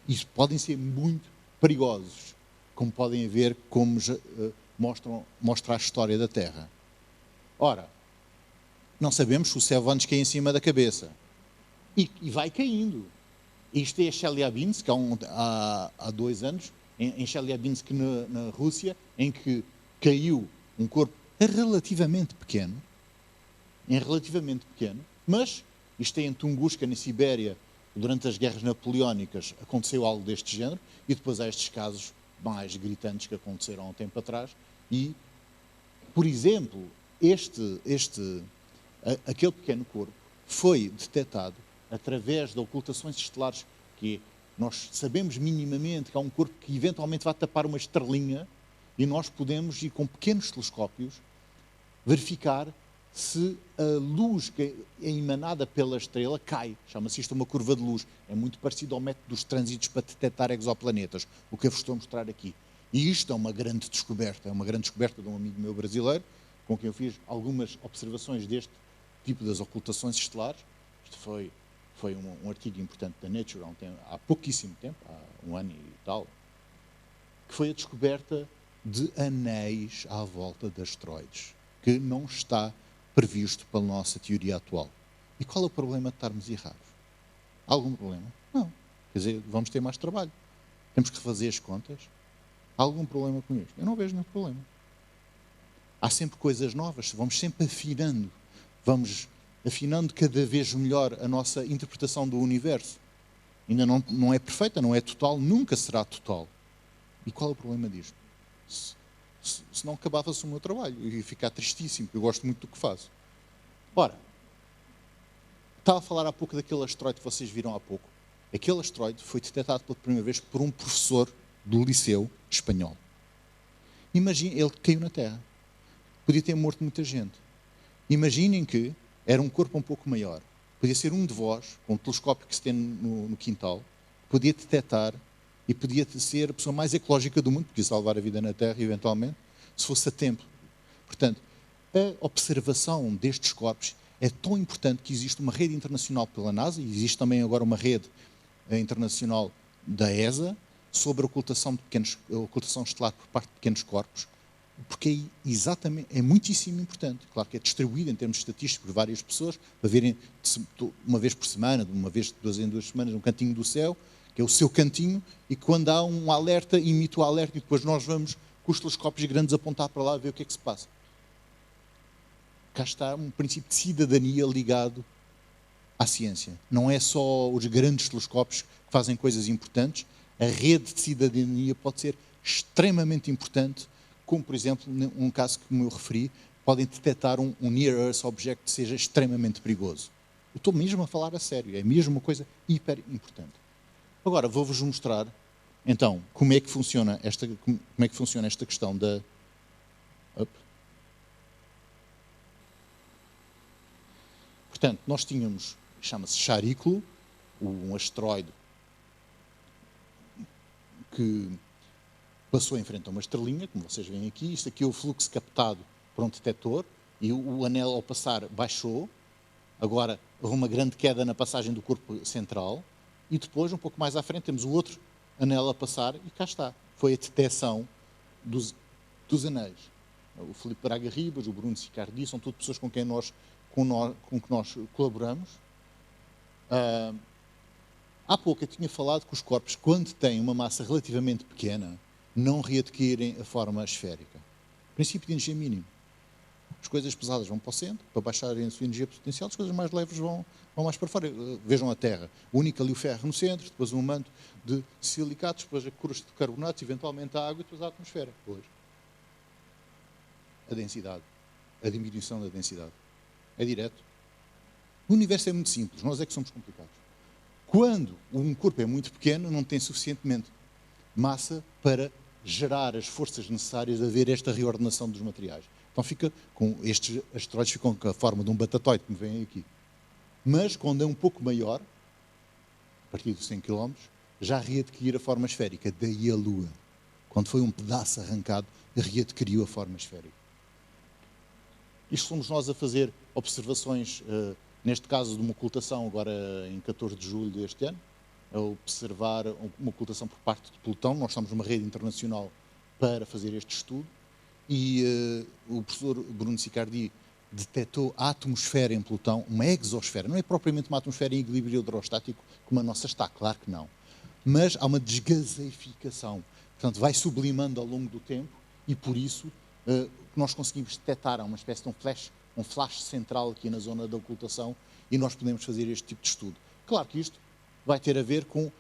S2: E podem ser muito perigosos, como podem ver, como mostra a história da Terra. Ora, não sabemos se o céu vai nos cair em cima da cabeça. E vai caindo. Isto é a Chelyabinsk, há 2 anos, em Chelyabinsk, na Rússia, em que caiu um corpo relativamente pequeno, mas isto é em Tunguska, na Sibéria, durante as guerras napoleónicas, aconteceu algo deste género, e depois há estes casos mais gritantes que aconteceram há um tempo atrás, e, por exemplo, aquele pequeno corpo foi detectado através de ocultações estelares, que nós sabemos minimamente que há um corpo que eventualmente vai tapar uma estrelinha, e nós podemos ir com pequenos telescópios verificar se a luz que é emanada pela estrela cai. Chama-se isto uma curva de luz. É muito parecido ao método dos trânsitos para detectar exoplanetas, o que eu vos estou a mostrar aqui. E isto é uma grande descoberta. É uma grande descoberta de um amigo meu brasileiro, com quem eu fiz algumas observações deste tipo das ocultações estelares. Isto foi um artigo importante da Nature há pouquíssimo tempo, há 1 ano e tal, que foi a descoberta de anéis à volta de asteroides, que não está previsto pela nossa teoria atual. E qual é o problema de estarmos errados? Há algum problema? Não. Quer dizer, vamos ter mais trabalho. Temos que refazer as contas. Há algum problema com isto? Eu não vejo nenhum problema. Há sempre coisas novas, vamos sempre afinando. Vamos afinando cada vez melhor a nossa interpretação do universo. Ainda não é perfeita, não é total, nunca será total. E qual é o problema disto? Se não acabava-se o meu trabalho, eu ia ficar tristíssimo, porque eu gosto muito do que faço. Ora, estava a falar há pouco daquele asteroide que vocês viram há pouco. Aquele asteroide foi detectado pela primeira vez por um professor do liceu espanhol. Imaginem, ele caiu na Terra. Podia ter morto muita gente. Imaginem que era um corpo um pouco maior. Podia ser um de vós, com um telescópio que se tem no quintal, podia detectar e podia ser a pessoa mais ecológica do mundo, podia salvar a vida na Terra, eventualmente, se fosse a tempo. Portanto, a observação destes corpos é tão importante que existe uma rede internacional pela NASA, e existe também agora uma rede internacional da ESA, sobre a ocultação estelar por parte de pequenos corpos, porque é muitíssimo importante. Claro que é distribuído em termos estatísticos por várias pessoas, para verem uma vez por semana, uma vez de 2 em 2 semanas, um cantinho do céu, que é o seu cantinho, e quando há um alerta, imita o alerta, e depois nós vamos com os telescópios grandes apontar para lá e ver o que é que se passa. Cá está um princípio de cidadania ligado à ciência. Não é só os grandes telescópios que fazem coisas importantes, a rede de cidadania pode ser extremamente importante, como, por exemplo, num caso que eu referi, podem detectar um Near Earth Object que seja extremamente perigoso. Eu estou mesmo a falar a sério, é mesmo uma coisa hiper importante. Agora, vou-vos mostrar, então, como é que funciona esta questão da... Portanto, nós tínhamos, chama-se Chariklo, um asteroide que passou em frente a uma estrelinha, como vocês veem aqui. Isto aqui é o fluxo captado por um detector, e o anel, ao passar, baixou. Agora, houve uma grande queda na passagem do corpo central, e depois, um pouco mais à frente, temos o outro anel a passar, e cá está. Foi a detecção dos anéis. O Filipe Braga Ribas, o Bruno Sicardi, são tudo pessoas com que nós colaboramos. Há pouco eu tinha falado que os corpos, quando têm uma massa relativamente pequena, não readquirem a forma esférica. Princípio de energia mínimo. As coisas pesadas vão para o centro, para baixarem a sua energia potencial, as coisas mais leves vão mais para fora. Vejam a Terra. Único ali o ferro no centro, depois um manto de silicatos, depois a crosta de carbonatos, eventualmente a água e depois a atmosfera. Depois, a densidade. A diminuição da densidade. É direto. O universo é muito simples, nós é que somos complicados. Quando um corpo é muito pequeno, não tem suficientemente massa para gerar as forças necessárias a ver esta reordenação dos materiais. Então estes asteroides ficam com a forma de um batatoide, como veem aqui. Mas, quando é um pouco maior, a partir de 100 km, já readquire a forma esférica. Daí a Lua. Quando foi um pedaço arrancado, readquiriu a forma esférica. Isto somos nós a fazer observações, neste caso de uma ocultação, agora em 14 de julho deste ano, a observar uma ocultação por parte de Plutão. Nós estamos numa rede internacional para fazer este estudo, e o professor Bruno Sicardi detectou a atmosfera em Plutão, uma exosfera. Não é propriamente uma atmosfera em equilíbrio hidrostático como a nossa está, claro que não. Mas há uma desgaseificação. Portanto, vai sublimando ao longo do tempo, e por isso nós conseguimos detectar uma espécie de um flash central aqui na zona da ocultação, e nós podemos fazer este tipo de estudo. Claro que isto vai ter a ver com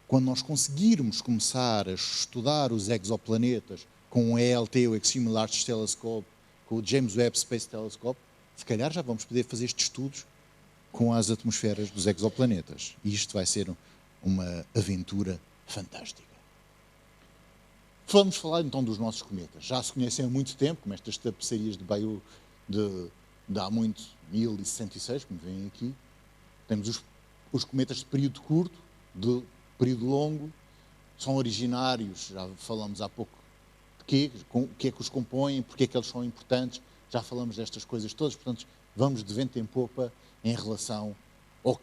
S2: quando nós conseguirmos começar a estudar os exoplanetas com o ELT, o Extreme Large Telescope, com o James Webb Space Telescope, se calhar já vamos poder fazer estes estudos com as atmosferas dos exoplanetas. E isto vai ser uma aventura fantástica. Vamos falar então dos nossos cometas. Já se conhecem há muito tempo, como estas tapeçarias de Bayeux de há muito, 1066, como veem aqui. Temos os cometas de período curto, de período longo, são originários, já falamos há pouco de o que é que os compõem, porque é que eles são importantes, já falamos destas coisas todas, portanto, vamos de vento em popa em relação ao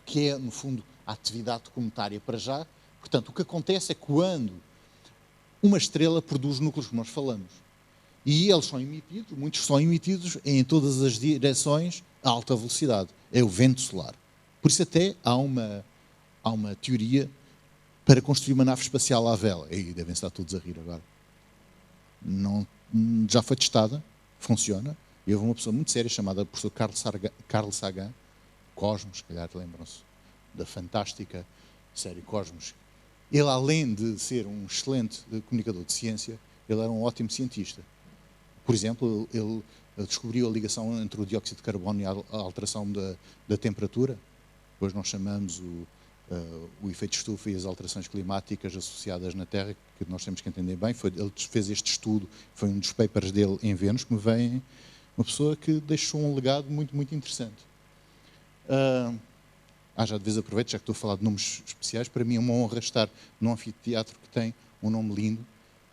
S2: que é, no fundo, a atividade cometária para já. Portanto, o que acontece é quando uma estrela produz núcleos que nós falamos, e eles são emitidos, muitos são emitidos em todas as direções a alta velocidade, é o vento solar. Por isso até há uma teoria para construir uma nave espacial à vela. E devem estar todos a rir agora. Não, já foi testada, funciona. E houve uma pessoa muito séria chamada professor Carl Sagan, Cosmos, se calhar lembram-se da fantástica série Cosmos, Ele, além de ser um excelente comunicador de ciência, ele era um ótimo cientista. Por exemplo, ele descobriu a ligação entre o dióxido de carbono e a alteração da temperatura. Depois nós chamamos o efeito de estufa e as alterações climáticas associadas na Terra, que nós temos que entender bem. Ele fez este estudo, foi um dos papers dele em Vênus, que me vem uma pessoa que deixou um legado muito, muito interessante. Já de vez aproveito, já que estou a falar de nomes especiais, para mim é uma honra estar num anfiteatro que tem um nome lindo,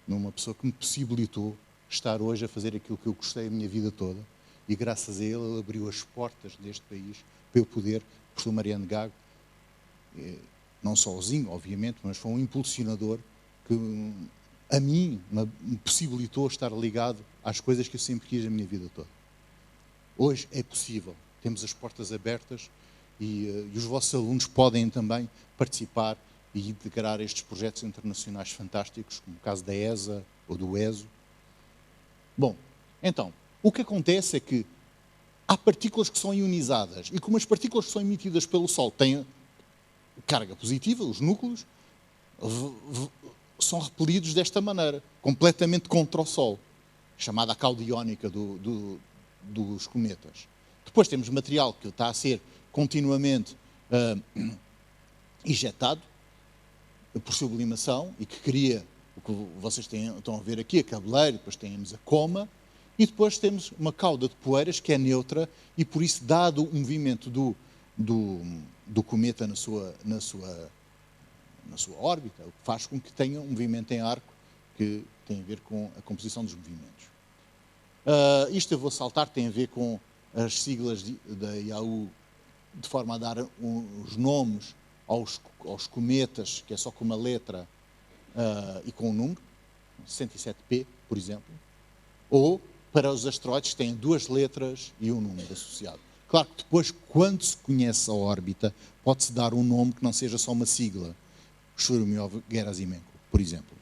S2: numa pessoa que me possibilitou estar hoje a fazer aquilo que eu gostei a minha vida toda, e graças a ele abriu as portas deste país para eu poder, o professor Mariano Gago, não sozinho, obviamente, mas foi um impulsionador que a mim me possibilitou estar ligado às coisas que eu sempre quis a minha vida toda. Hoje é possível, temos as portas abertas e os vossos alunos podem também participar e integrar estes projetos internacionais fantásticos, como o caso da ESA ou do ESO. Bom, então, o que acontece é que há partículas que são ionizadas e como as partículas que são emitidas pelo Sol têm carga positiva, os núcleos, são repelidos desta maneira, completamente contra o Sol, chamada a cauda iónica dos cometas. Depois temos material que está a ser continuamente injetado por sublimação e que cria o que vocês estão a ver aqui, a cabeleira, depois temos a coma, e depois temos uma cauda de poeiras que é neutra e, por isso, dado o movimento do cometa na sua órbita, o que faz com que tenha um movimento em arco que tem a ver com a composição dos movimentos. Isto eu vou saltar, tem a ver com as siglas da IAU, de forma a dar os nomes aos cometas, que é só com uma letra e com um número, 107P, por exemplo, ou para os asteroides que têm 2 letras e um número associado. Claro que depois, quando se conhece a órbita, pode-se dar um nome que não seja só uma sigla. Churyumov-Gerasimenko, por exemplo.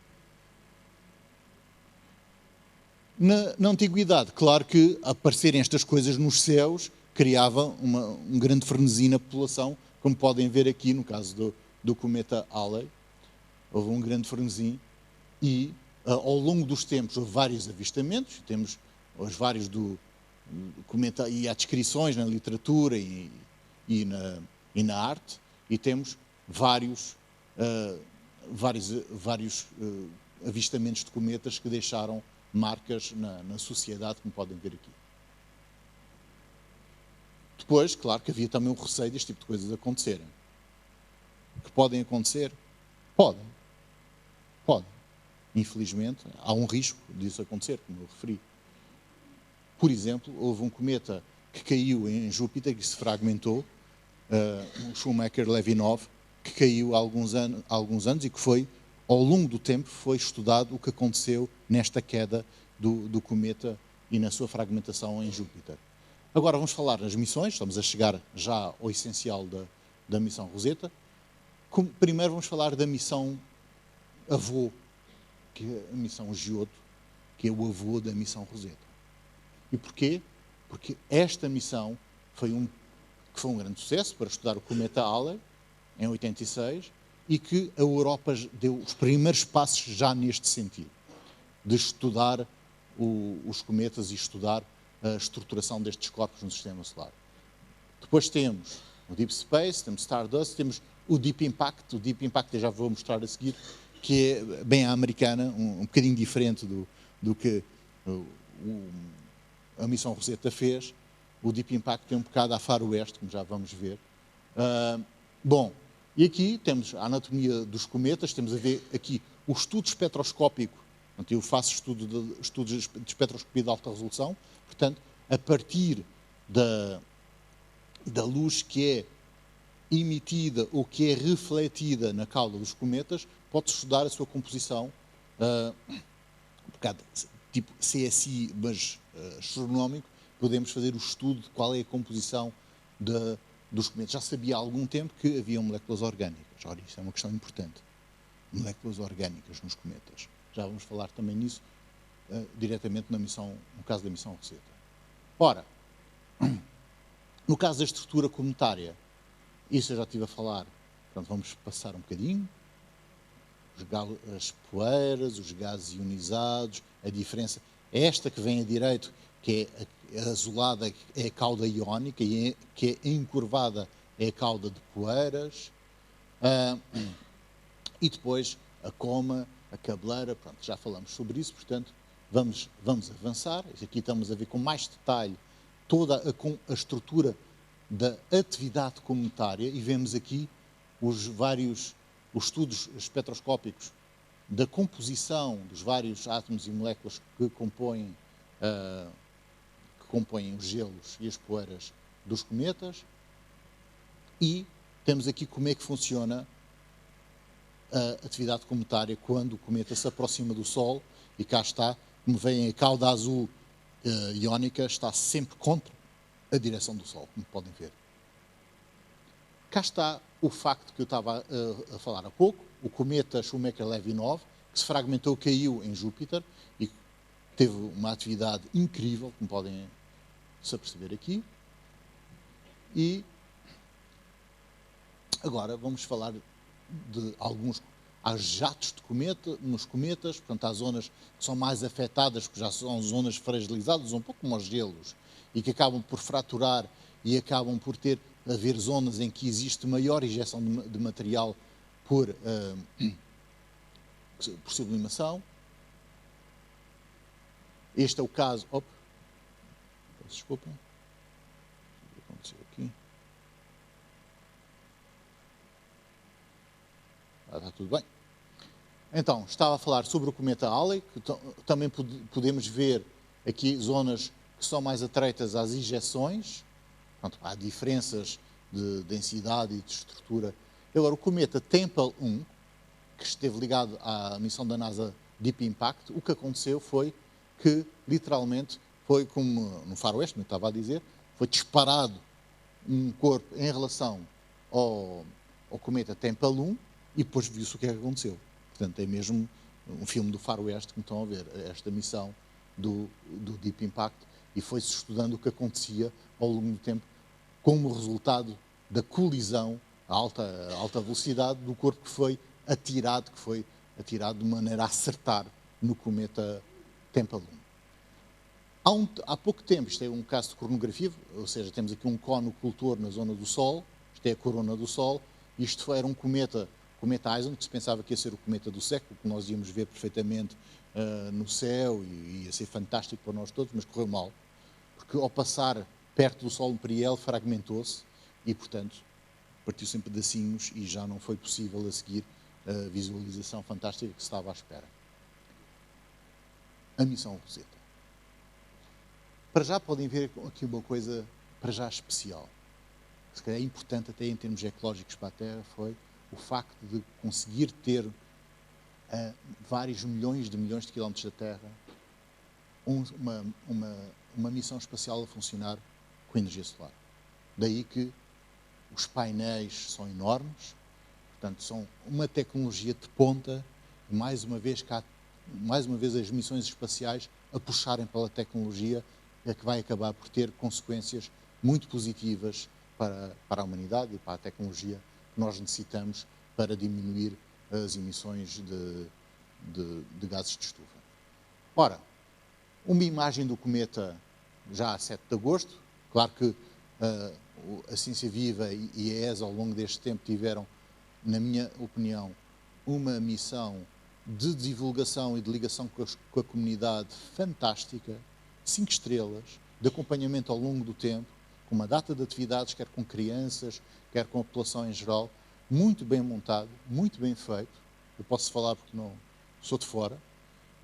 S2: Na Antiguidade, claro que aparecerem estas coisas nos céus criava um grande frenesi na população, como podem ver aqui no caso do cometa Halley. Houve um grande frenesi e, ao longo dos tempos, houve vários avistamentos. Temos os vários do cometa, e há descrições na literatura e na arte, e temos vários avistamentos de cometas que deixaram marcas na sociedade, como podem ver aqui. Depois, claro que havia também um receio deste tipo de coisas acontecerem. Que podem acontecer? Podem. Infelizmente, há um risco disso acontecer, como eu referi. Por exemplo, houve um cometa que caiu em Júpiter, que se fragmentou, o Schumacher-Levinov, que caiu há alguns anos e que foi, ao longo do tempo, foi estudado o que aconteceu nesta queda do cometa e na sua fragmentação em Júpiter. Agora vamos falar nas missões, estamos a chegar já ao essencial da missão Rosetta. Primeiro vamos falar da missão avô, que é a missão Giotto, que é o avô da missão Rosetta. E porquê? Porque esta missão foi um grande sucesso para estudar o cometa Halley, em 86, e que a Europa deu os primeiros passos já neste sentido, de estudar os cometas e estudar a estruturação destes corpos no Sistema Solar. Depois temos o Deep Space, temos Stardust, temos o Deep Impact. O Deep Impact eu já vou mostrar a seguir, que é bem à americana, um bocadinho diferente do que a missão Rosetta fez. O Deep Impact tem um bocado a faroeste, como já vamos ver. Bom, e aqui temos a anatomia dos cometas, temos a ver aqui o estudo espectroscópico. Portanto, eu faço estudos de espectroscopia de alta resolução, portanto, a partir da luz que é emitida ou que é refletida na cauda dos cometas, pode-se estudar a sua composição, um bocado tipo CSI, mas astronómico. Podemos fazer o estudo de qual é a composição dos cometas. Já sabia há algum tempo que havia moléculas orgânicas. Ora, isso é uma questão importante. Moléculas orgânicas nos cometas. Já vamos falar também nisso diretamente no caso da missão Rosetta. Ora, no caso da estrutura cometária, isso eu já estive a falar, portanto vamos passar um bocadinho. as poeiras, os gases ionizados, a diferença. Esta que vem a direito, que é azulada, é a cauda iónica, e que é encurvada é a cauda de poeiras. E depois a coma, a cabeleira, pronto, já falamos sobre isso, portanto, vamos avançar. Aqui estamos a ver com mais detalhe toda a estrutura da atividade comunitária e vemos aqui os estudos espectroscópicos da composição dos vários átomos e moléculas que compõem os gelos e as poeiras dos cometas. E temos aqui como é que funciona a atividade cometária quando o cometa se aproxima do Sol, e cá está, como veem, a cauda azul iónica está sempre contra a direção do Sol, como podem ver. Cá está o facto que eu estava a falar há pouco, o cometa Shoemaker-Levy 9, que se fragmentou, caiu em Júpiter e teve uma atividade incrível, como podem se aperceber aqui. E agora vamos falar de alguns. Há jatos de cometa nos cometas, portanto há zonas que são mais afetadas, porque já são zonas fragilizadas, um pouco como os gelos, e que acabam por fraturar e acabam por haver zonas em que existe maior injeção de material por sublimação. Este é o caso. Desculpem. O que aconteceu aqui? Está tudo bem. Então, estava a falar sobre o cometa Halley, que também podemos ver aqui zonas que são mais atreitas às injeções. Portanto, há diferenças de densidade e de estrutura. Agora, o cometa Tempel 1, que esteve ligado à missão da NASA Deep Impact, o que aconteceu foi que, literalmente, foi como no faroeste, como eu estava a dizer, foi disparado um corpo em relação ao cometa Tempel 1 e depois viu-se o que é que aconteceu. Portanto, é mesmo um filme do faroeste, como estão a ver, esta missão do Deep Impact, e foi-se estudando o que acontecia ao longo do tempo como resultado da colisão a alta velocidade do corpo que foi atirado de maneira a acertar no cometa Tempel 1. Há pouco tempo, isto é um caso de coronografia, ou seja, temos aqui um cone ocultor na zona do Sol, isto é a corona do Sol, isto era um cometa Eisen, que se pensava que ia ser o cometa do século, que nós íamos ver perfeitamente no céu e ia ser fantástico para nós todos, mas correu mal, porque ao passar perto do Sol imperial fragmentou-se e, portanto, partiu-se em pedacinhos e já não foi possível a seguir a visualização fantástica que se estava à espera. A missão Rosetta. Para já podem ver aqui uma coisa para já especial. Se calhar é importante até em termos ecológicos para a Terra, foi o facto de conseguir ter a vários milhões de quilómetros da Terra uma missão espacial a funcionar com energia solar. Daí que os painéis são enormes, portanto são uma tecnologia de ponta, e mais uma vez as missões espaciais a puxarem pela tecnologia é que vai acabar por ter consequências muito positivas para a humanidade e para a tecnologia que nós necessitamos para diminuir as emissões de gases de estufa. Ora, uma imagem do cometa já a 7 de agosto, claro que a Ciência Viva e a ESA ao longo deste tempo tiveram, na minha opinião, uma missão de divulgação e de ligação com a comunidade fantástica, 5 estrelas, de acompanhamento ao longo do tempo, com uma data de atividades, quer com crianças, quer com a população em geral, muito bem montado, muito bem feito. Eu posso falar porque não sou de fora,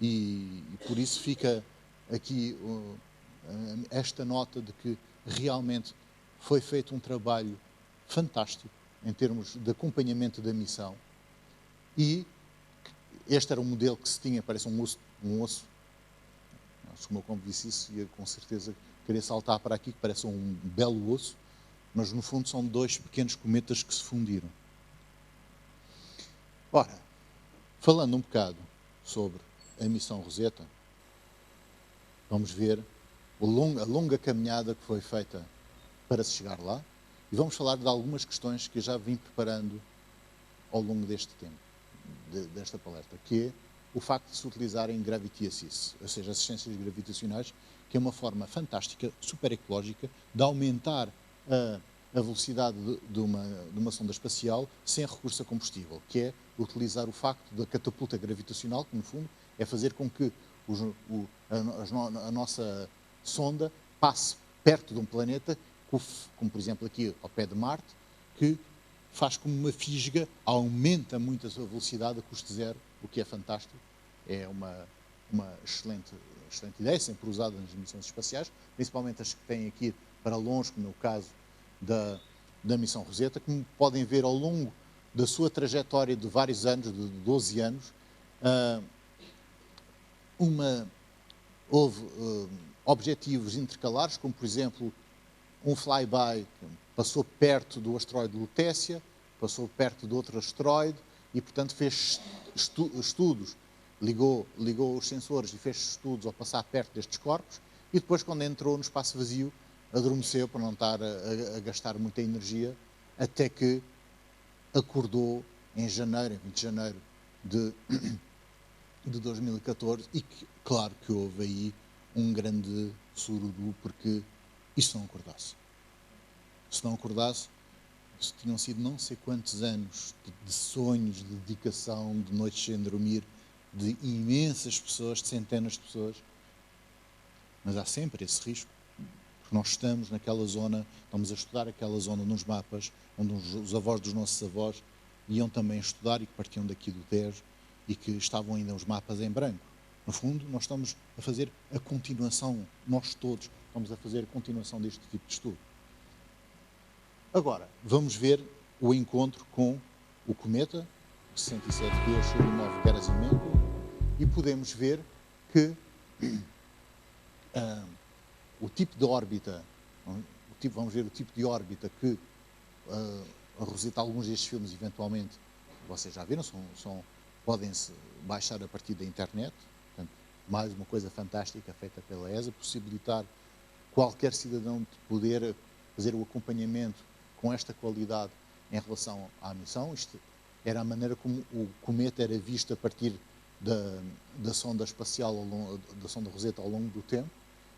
S2: e por isso fica aqui esta nota de que realmente foi feito um trabalho fantástico em termos de acompanhamento da missão, e este era um modelo que se tinha, parece um osso. Se o meu combo disse isso, ia com certeza querer saltar para aqui, que parece um belo osso, mas no fundo são 2 pequenos cometas que se fundiram. Ora, falando um bocado sobre a missão Rosetta, vamos ver a longa caminhada que foi feita para se chegar lá, e vamos falar de algumas questões que eu já vim preparando ao longo deste tempo, desta palestra, que é o facto de se utilizarem Gravity Assist, ou seja, assistências gravitacionais, que é uma forma fantástica, super ecológica, de aumentar a velocidade de uma sonda espacial sem recurso a combustível, que é utilizar o facto da catapulta gravitacional, que no fundo é fazer com que a nossa sonda passe perto de um planeta, como por exemplo aqui ao pé de Marte, que faz como uma fisga, aumenta muito a sua velocidade a custo zero, o que é fantástico. É uma excelente ideia, sempre usada nas missões espaciais, principalmente as que têm que ir para longe, como é o caso da missão Rosetta, como podem ver ao longo da sua trajetória de vários anos, de 12 anos, houve objetivos intercalares, como por exemplo um flyby que passou perto do asteroide Lutécia, passou perto de outro asteroide e, portanto, fez estudos, ligou os sensores e fez estudos ao passar perto destes corpos e depois, quando entrou no espaço vazio, adormeceu para não estar a gastar muita energia, até que acordou em 20 de janeiro de 2014 e que, claro que houve aí um grande sururu, porque isso não acordasse. Se não acordasse, tinham sido não sei quantos anos de sonhos, de dedicação, de noites sem dormir, de imensas pessoas, de centenas de pessoas. Mas há sempre esse risco, porque nós estamos naquela zona, estamos a estudar aquela zona nos mapas, onde os avós dos nossos avós iam também estudar e que partiam daqui do Tejo e que estavam ainda os mapas em branco. No fundo, nós estamos a fazer a continuação, nós todos estamos a fazer a continuação deste tipo de estudo. Agora, vamos ver o encontro com o cometa 67P Churyumov Gerasimenko e podemos ver que o tipo de órbita, vamos ver o tipo de órbita que a Rosetta, alguns destes filmes, eventualmente, vocês já viram, podem-se baixar a partir da internet. Portanto, mais uma coisa fantástica feita pela ESA, possibilitar qualquer cidadão de poder fazer o acompanhamento com esta qualidade em relação à missão. Isto era a maneira como o cometa era visto a partir da sonda espacial, da sonda Rosetta ao longo do tempo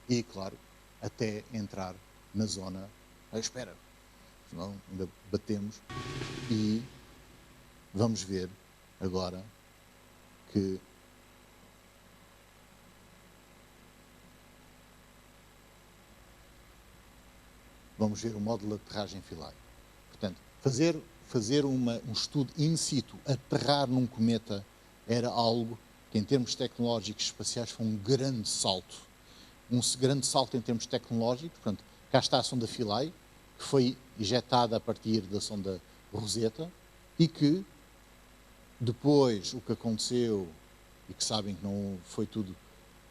S2: e, claro, até entrar na zona à espera. Senão ainda batemos e vamos ver agora que vamos ver o módulo de aterragem Philae. Portanto, fazer um estudo in situ, aterrar num cometa, era algo que, em termos tecnológicos espaciais, foi um grande salto. Um grande salto em termos tecnológicos. Portanto, cá está a sonda Philae, que foi ejetada a partir da sonda Rosetta e que, depois, o que aconteceu, e que sabem que não foi tudo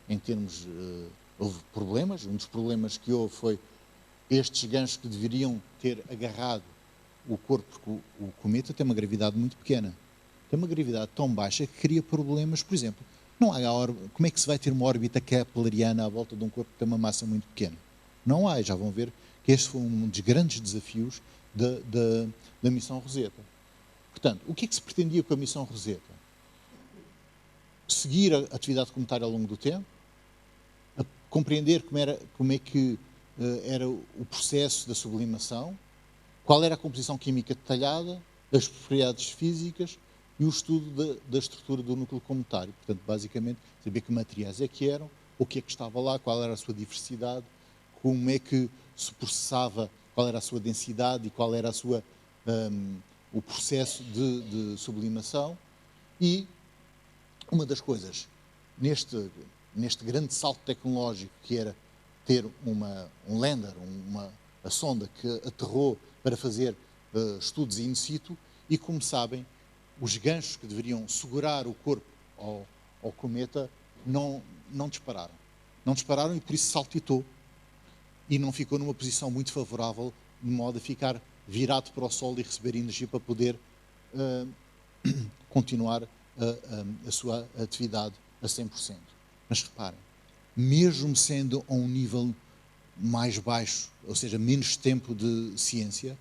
S2: em termos... houve problemas. Um dos problemas que houve foi estes ganchos que deveriam ter agarrado o corpo, porque o cometa tem uma gravidade muito pequena. Tem uma gravidade tão baixa que cria problemas. Por exemplo, não há como é que se vai ter uma órbita kepleriana à volta de um corpo que tem uma massa muito pequena? Não há. Já vão ver que este foi um dos grandes desafios da missão Rosetta. Portanto, o que é que se pretendia com a missão Rosetta? Seguir a atividade cometária ao longo do tempo, compreender como é que era o processo da sublimação, qual era a composição química detalhada, as propriedades físicas e o estudo da estrutura do núcleo cometário. Portanto, basicamente, saber que materiais é que eram, o que é que estava lá, qual era a sua diversidade, como é que se processava, qual era a sua densidade e qual era o processo de sublimação. E uma das coisas, neste grande salto tecnológico, que era ter um lander, a sonda que aterrou para fazer estudos in situ, e, como sabem, os ganchos que deveriam segurar o corpo ao cometa não dispararam. Não dispararam e por isso saltitou e não ficou numa posição muito favorável, de modo a ficar virado para o Sol e receber energia para poder continuar a sua atividade a 100%. Mas reparem, mesmo sendo a um nível mais baixo, ou seja, menos tempo de ciência,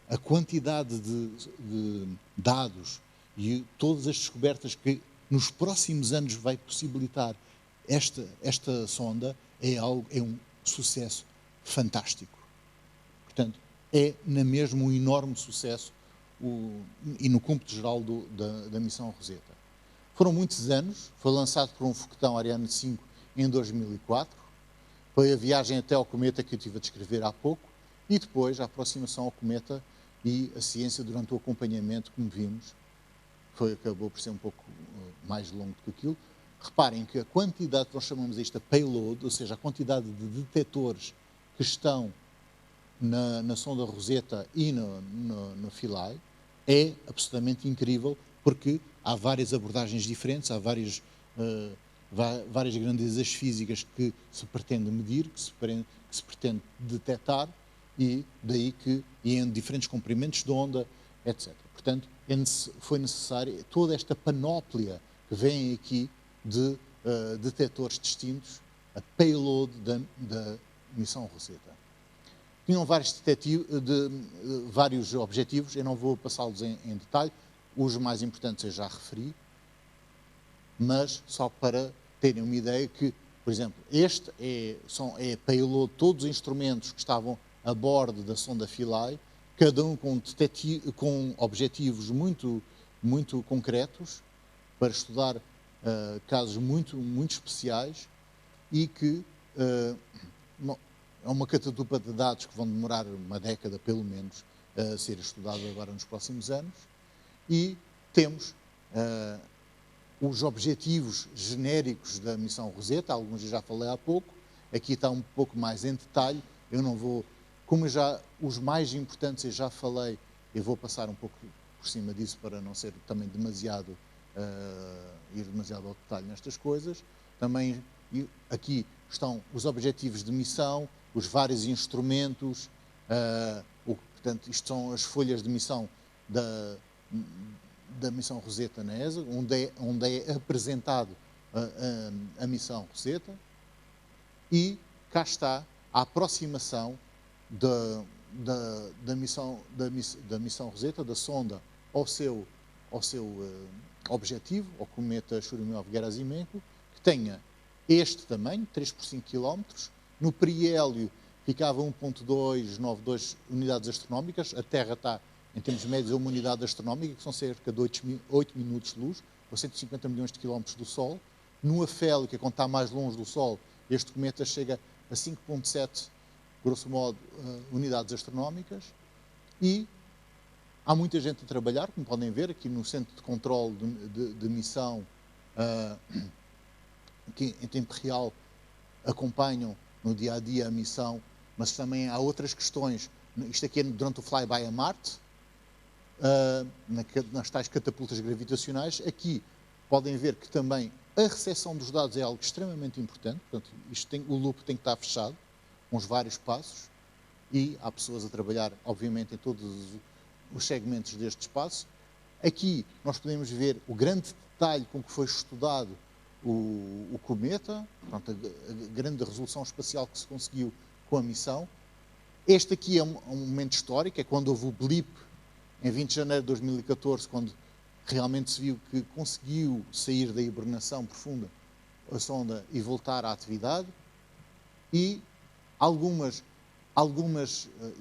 S2: a quantidade de dados e todas as descobertas que nos próximos anos vai possibilitar esta sonda é um sucesso fantástico. Portanto, é na mesma um enorme sucesso e no cômputo geral da missão Rosetta. Foram muitos anos, foi lançado por um foguetão Ariane 5 em 2004, foi a viagem até ao cometa que eu estive a descrever há pouco, e depois a aproximação ao cometa e a ciência durante o acompanhamento, como vimos, acabou por ser um pouco mais longo do que aquilo. Reparem que a quantidade que nós chamamos isto de payload, ou seja, a quantidade de detectores que estão na sonda Rosetta e no Philae, é absolutamente incrível, porque há várias abordagens diferentes, há várias grandezas físicas que se pretende medir, que se pretende detectar, e daí que em diferentes comprimentos de onda, etc. Portanto, foi necessária toda esta panóplia que vem aqui de detectores distintos, a payload da missão Rosetta. Tinham vários objetivos, eu não vou passá-los em detalhe, os mais importantes eu já referi, mas só para terem uma ideia que, por exemplo, este é payload, todos os instrumentos que estavam a bordo da sonda Philae, cada um com objetivos muito, muito concretos, para estudar casos muito, muito especiais, e que é uma catatupa de dados que vão demorar uma década, pelo menos, a ser estudado agora nos próximos anos. E temos os objetivos genéricos da missão Rosetta, alguns eu já falei há pouco, aqui está um pouco mais em detalhe, eu não vou, os mais importantes eu já falei, eu vou passar um pouco por cima disso para não ser também demasiado, ir demasiado ao detalhe nestas coisas. Também aqui estão os objetivos de missão, os vários instrumentos, portanto, isto são as folhas de missão da missão Rosetta na ESA, onde é apresentado a missão Rosetta, e cá está a aproximação da missão Rosetta, da sonda, ao seu objetivo, ao cometa Churyumov-Gerasimenko, que tenha este tamanho, 3 por 5 km, no periélio ficava 1.292 unidades astronómicas, a Terra está, em termos médios, a uma unidade astronómica, que são cerca de 8 minutos de luz, ou 150 milhões de quilómetros do Sol. No afélio, que é quando está mais longe do Sol, este cometa chega a 5.7, grosso modo, unidades astronómicas, e há muita gente a trabalhar, como podem ver, aqui no Centro de Controle de Missão, que em tempo real acompanham no dia-a-dia a missão, mas também há outras questões. Isto aqui é durante o flyby a Marte, nas tais catapultas gravitacionais. Aqui podem ver que também a recepção dos dados é algo extremamente importante, portanto, o loop tem que estar fechado, com os vários passos, e há pessoas a trabalhar, obviamente, em todos os segmentos deste espaço. Aqui nós podemos ver o grande detalhe com que foi estudado o cometa, portanto, a grande resolução espacial que se conseguiu com a missão. Este aqui é um momento histórico, é quando houve o blip, em 20 de janeiro de 2014, quando realmente se viu que conseguiu sair da hibernação profunda a sonda e voltar à atividade. E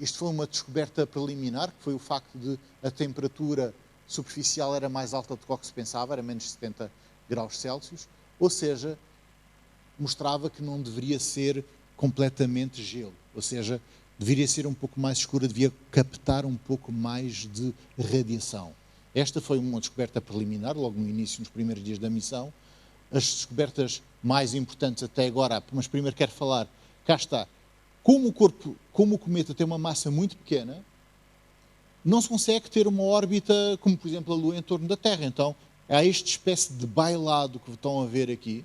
S2: isto foi uma descoberta preliminar, que foi o facto de a temperatura superficial era mais alta do que o que se pensava, era menos de 70 graus Celsius, ou seja, mostrava que não deveria ser completamente gelo, ou seja, deveria ser um pouco mais escura, devia captar um pouco mais de radiação. Esta foi uma descoberta preliminar, logo no início, nos primeiros dias da missão. As descobertas mais importantes até agora, mas primeiro quero falar, cá está, como o cometa tem uma massa muito pequena, não se consegue ter uma órbita, como por exemplo a Lua em torno da Terra. Então, há esta espécie de bailado que estão a ver aqui,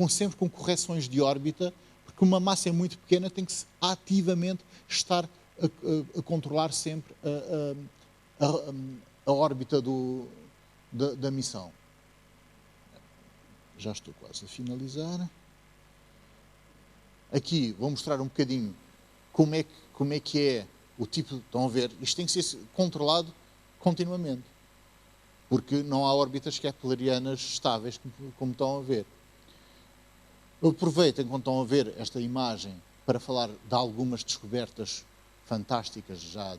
S2: sempre com correções de órbita, porque uma massa é muito pequena, tem que ativamente estar a controlar sempre a órbita da missão. Já estou quase a finalizar. Aqui vou mostrar um bocadinho como é que é o tipo, estão a ver, isto tem que ser controlado continuamente. porque não há órbitas keplerianas estáveis, como estão a ver. Aproveitem, quando estão a ver esta imagem, para falar de algumas descobertas fantásticas já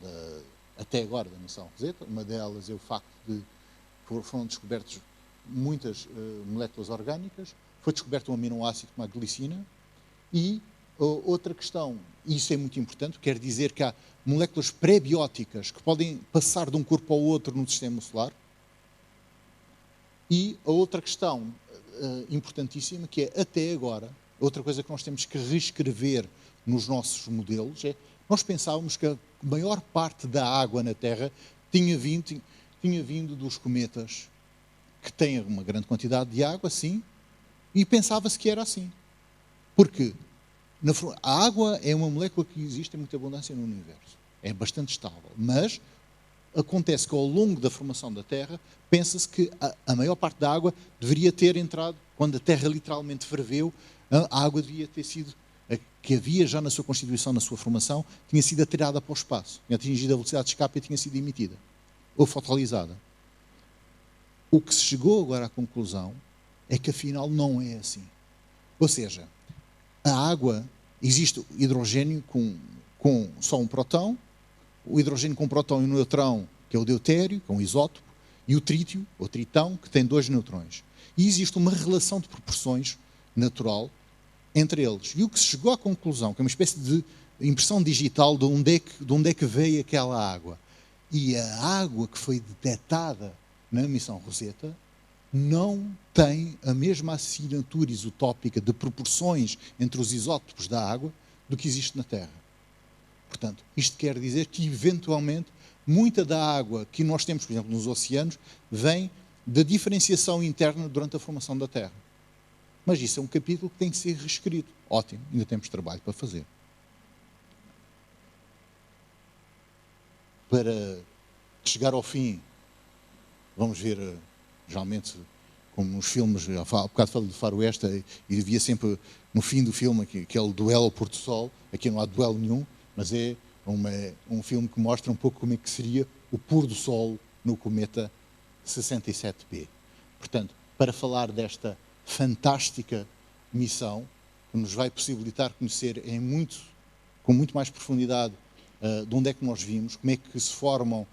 S2: até agora da missão Rosetta. Uma delas é o facto de foram descobertas muitas moléculas orgânicas, foi descoberto um aminoácido como a glicina, e outra questão, e isso é muito importante, quer dizer que há moléculas pré-bióticas que podem passar de um corpo ao outro no sistema solar. E a outra questão importantíssima, que é até agora, outra coisa que nós temos que reescrever nos nossos modelos, é nós pensávamos que a maior parte da água na Terra tinha vindo dos cometas, que têm uma grande quantidade de água, sim, e pensava-se que era assim. Porque a água é uma molécula que existe em muita abundância no universo. É bastante estável. Mas acontece que ao longo da formação da Terra, pensa-se que a maior parte da água deveria ter entrado, quando a Terra literalmente ferveu, a água devia ter sido, que havia já na sua constituição, na sua formação, tinha sido atirada para o espaço, tinha atingido a velocidade de escape e tinha sido emitida, ou fotolizada. O que se chegou agora à conclusão é que afinal não é assim. Ou seja, a água, existe hidrogênio com só um próton, o hidrogênio com um próton e um neutrão, que é o deutério, que é um isótopo, e o trítio, ou tritão, que tem 2 neutrões. E existe uma relação de proporções natural entre eles. E o que se chegou à conclusão, que é uma espécie de impressão digital de onde é que veio aquela água. E a água que foi detectada na missão Rosetta não tem a mesma assinatura isotópica de proporções entre os isótopos da água do que existe na Terra. Portanto, isto quer dizer que, eventualmente, muita da água que nós temos, por exemplo, nos oceanos, vem da diferenciação interna durante a formação da Terra. Mas isso é um capítulo que tem que ser reescrito. Ótimo, ainda temos trabalho para fazer. Para chegar ao fim, vamos ver, geralmente, como nos filmes, há bocado falei de faroeste, e via sempre no fim do filme aquele duelo ao pôr do sol. Aqui não há duelo nenhum, mas é um filme que mostra um pouco como é que seria o pôr do sol no cometa 67P. Portanto, para falar desta fantástica missão, que nos vai possibilitar conhecer com muito mais profundidade de onde é que nós vimos, como é que se formam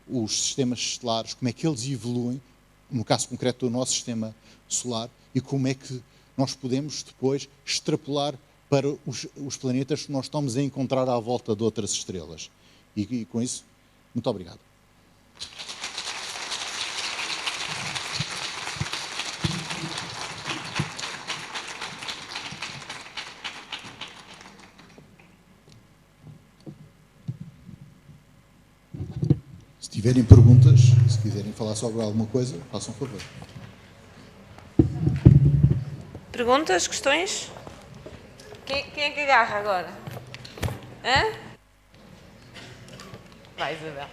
S2: os sistemas estelares, como é que eles evoluem, no caso concreto do nosso sistema solar, e como é que nós podemos depois extrapolar para os planetas que nós estamos a encontrar à volta de outras estrelas. E com isso, muito obrigado. Se tiverem perguntas, se quiserem falar sobre alguma coisa, façam favor.
S3: Perguntas, questões? Quem é que agarra agora? Hã? Vai, Isabel.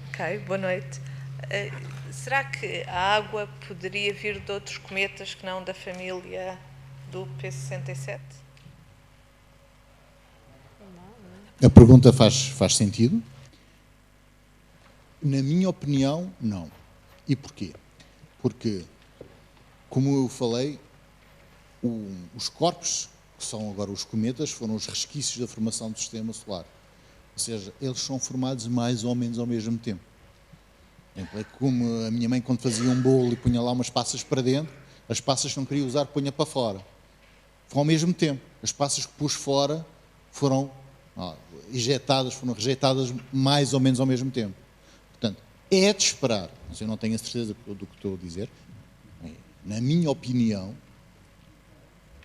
S3: Ok, boa noite. Será que a água poderia vir de outros cometas que não da família do P67?
S2: A pergunta faz sentido. Na minha opinião, não. E porquê? Porque, como eu falei, os corpos, que são agora os cometas, foram os resquícios da formação do sistema solar. Ou seja, eles são formados mais ou menos ao mesmo tempo. É como a minha mãe, quando fazia um bolo e punha lá umas passas para dentro, as passas que não queria usar, punha para fora. Foi ao mesmo tempo. As passas que pus fora foram foram rejeitadas mais ou menos ao mesmo tempo. Portanto, é de esperar, mas eu não tenho a certeza do que estou a dizer. Na minha opinião,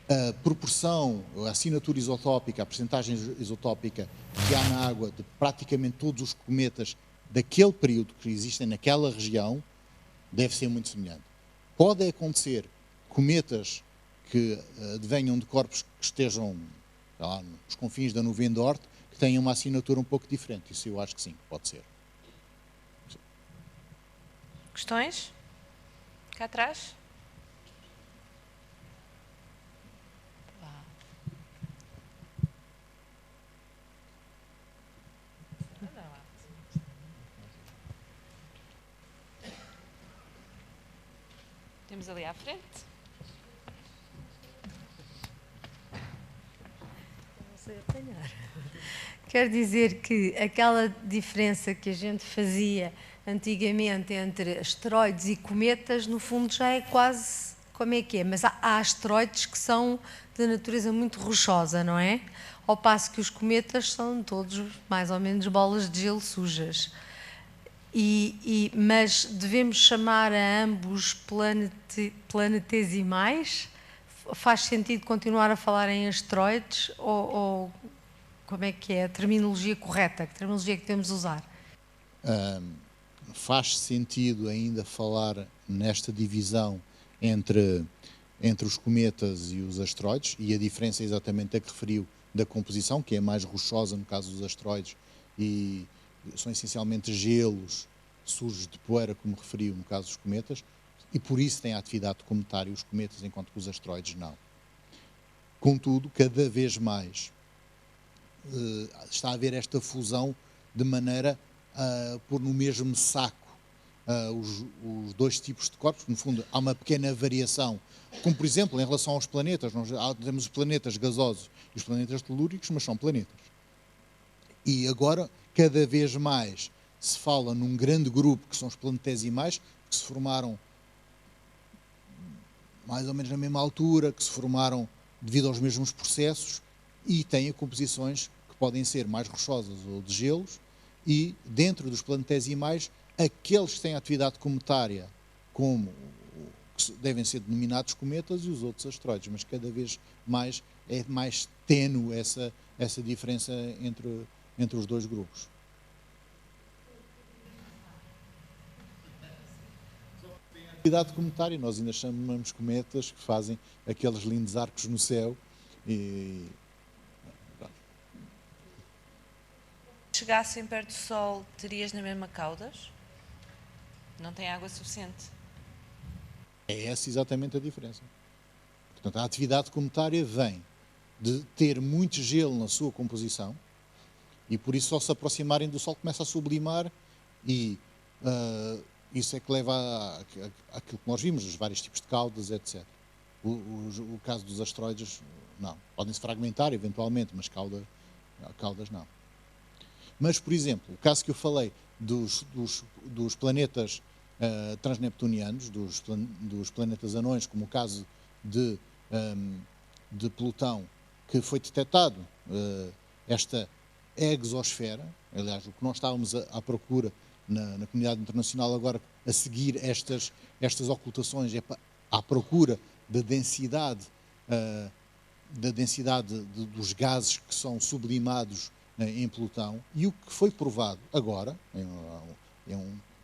S2: a proporção, a assinatura isotópica, a percentagem isotópica que há na água de praticamente todos os cometas daquele período que existem naquela região deve ser muito semelhante. Pode acontecer cometas que advenham de corpos que estejam lá nos confins da nuvem de Oort, que tenham uma assinatura um pouco diferente. Isso eu acho que sim, pode ser.
S3: Questões? Cá atrás? Vamos ali à frente.
S4: Não sei apanhar. Quer dizer que aquela diferença que a gente fazia antigamente entre asteroides e cometas, no fundo já é quase como é que é, mas há asteroides que são de natureza muito rochosa, não é? Ao passo que os cometas são todos mais ou menos bolas de gelo sujas. Mas devemos chamar a ambos planetesimais? Faz sentido continuar a falar em asteroides ou como é que é a terminologia correta? Que terminologia é que devemos usar?
S2: Faz sentido ainda falar nesta divisão entre os cometas e os asteroides, e a diferença é exatamente a que referiu da composição, que é mais rochosa no caso dos asteroides, e são essencialmente gelos sujos de poeira, como referiu no caso dos cometas, e por isso têm a atividade cometária os cometas, enquanto que os asteroides não. Contudo, cada vez mais está a haver esta fusão de maneira a pôr no mesmo saco os dois tipos de corpos. No fundo, há uma pequena variação, como por exemplo em relação aos planetas. Nós temos os planetas gasosos e os planetas telúricos, mas são planetas. E agora, cada vez mais se fala num grande grupo que são os planetesimais, que se formaram mais ou menos na mesma altura, que se formaram devido aos mesmos processos e têm composições que podem ser mais rochosas ou de gelos, e dentro dos planetesimais, aqueles que têm atividade cometária, como que devem ser denominados cometas, e os outros asteroides, mas cada vez mais é mais tênue essa diferença entre os dois grupos. Atividade cometária, nós ainda chamamos cometas, que fazem aqueles lindos arcos no céu. E
S3: chegassem perto do Sol, terias na mesma caudas? Não tem água suficiente.
S2: É essa exatamente a diferença. Portanto, a atividade cometária vem de ter muito gelo na sua composição, e por isso, ao se aproximarem do Sol, começa a sublimar, e isso é que leva àquilo que nós vimos, os vários tipos de caudas, etc. O caso dos asteroides, não. Podem-se fragmentar, eventualmente, mas caudas não. Mas, por exemplo, o caso que eu falei dos planetas transneptunianos, dos planetas anões, como o caso de Plutão, que foi detectado esta exosfera, aliás, o que nós estávamos à procura na comunidade internacional agora, a seguir estas ocultações, é à procura da densidade dos gases que são sublimados em Plutão, e o que foi provado agora,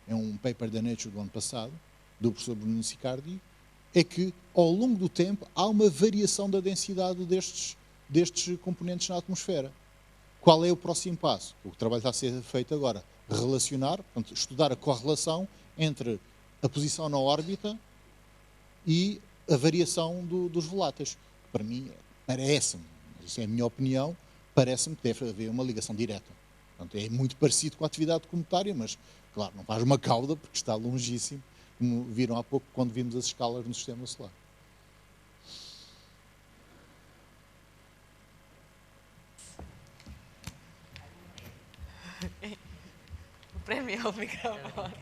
S2: é um paper da Nature do ano passado, do professor Bruno Sicardi, é que ao longo do tempo há uma variação da densidade destes componentes na atmosfera. Qual é o próximo passo? O trabalho está a ser feito agora, relacionar, portanto, estudar a correlação entre a posição na órbita e a variação dos voláteis. Para mim, parece-me, isso é a minha opinião, parece-me que deve haver uma ligação direta. Portanto, é muito parecido com a atividade cometária, mas, claro, não faz uma cauda, porque está longíssimo, como viram há pouco quando vimos as escalas no sistema solar.
S3: O prémio é o microfone.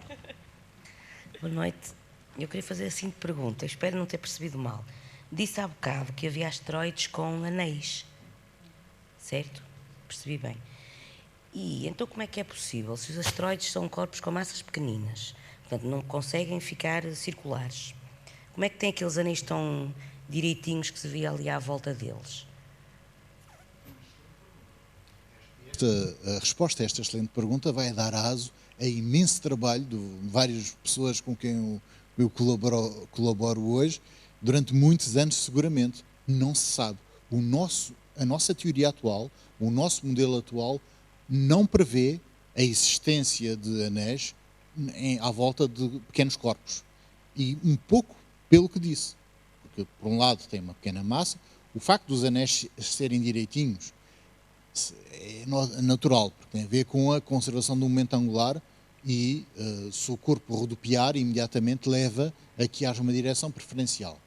S5: Boa noite. Eu queria fazer a seguinte pergunta, espero não ter percebido mal. Disse há bocado que havia asteroides com anéis, certo? Percebi bem. E então como é que é possível, se os asteroides são corpos com massas pequeninas, portanto não conseguem ficar circulares, como é que tem aqueles anéis tão direitinhos que se vê ali à volta deles?
S2: A resposta a esta excelente pergunta vai dar aso a imenso trabalho de várias pessoas com quem eu colaboro hoje, durante muitos anos seguramente. Não se sabe. A nossa teoria atual, o nosso modelo atual, não prevê a existência de anéis à volta de pequenos corpos. E um pouco pelo que disse. Porque, por um lado, tem uma pequena massa. O facto dos anéis serem direitinhos é natural, porque tem a ver com a conservação do momento angular e se o corpo rodopiar, imediatamente leva a que haja uma direção preferencial.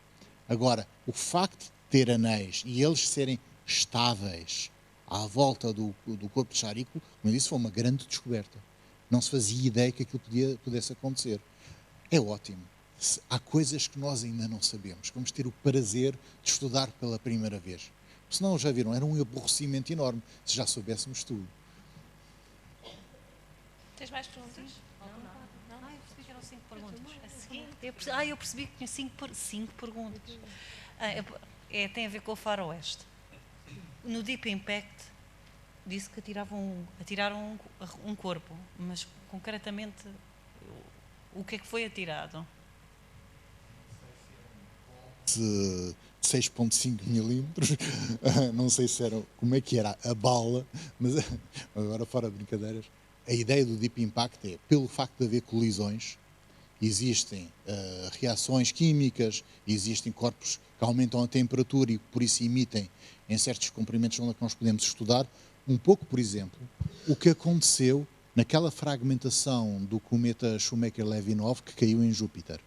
S2: Agora, o facto de ter anéis e eles serem estáveis à volta do corpo de Charico, como eu disse, foi uma grande descoberta. Não se fazia ideia que aquilo pudesse acontecer. É ótimo. Há coisas que nós ainda não sabemos, que vamos ter o prazer de estudar pela primeira vez. Senão, já viram, era um aborrecimento enorme, se já soubéssemos tudo.
S3: Tens mais perguntas?
S6: Não, eu percebi que eram 5 perguntas. Eu percebi que tinha 5 perguntas. Tem a ver com o faroeste. No Deep Impact disse que atiraram um corpo, mas concretamente o que é que foi atirado?
S2: De 6,5 milímetros, não sei se era, como é que era a bala, mas agora fora de brincadeiras, a ideia do Deep Impact é, pelo facto de haver colisões, existem reações químicas, existem corpos que aumentam a temperatura e por isso emitem em certos comprimentos onde nós podemos estudar, um pouco, por exemplo, o que aconteceu naquela fragmentação do cometa Shoemaker-Levy-9 que caiu em Júpiter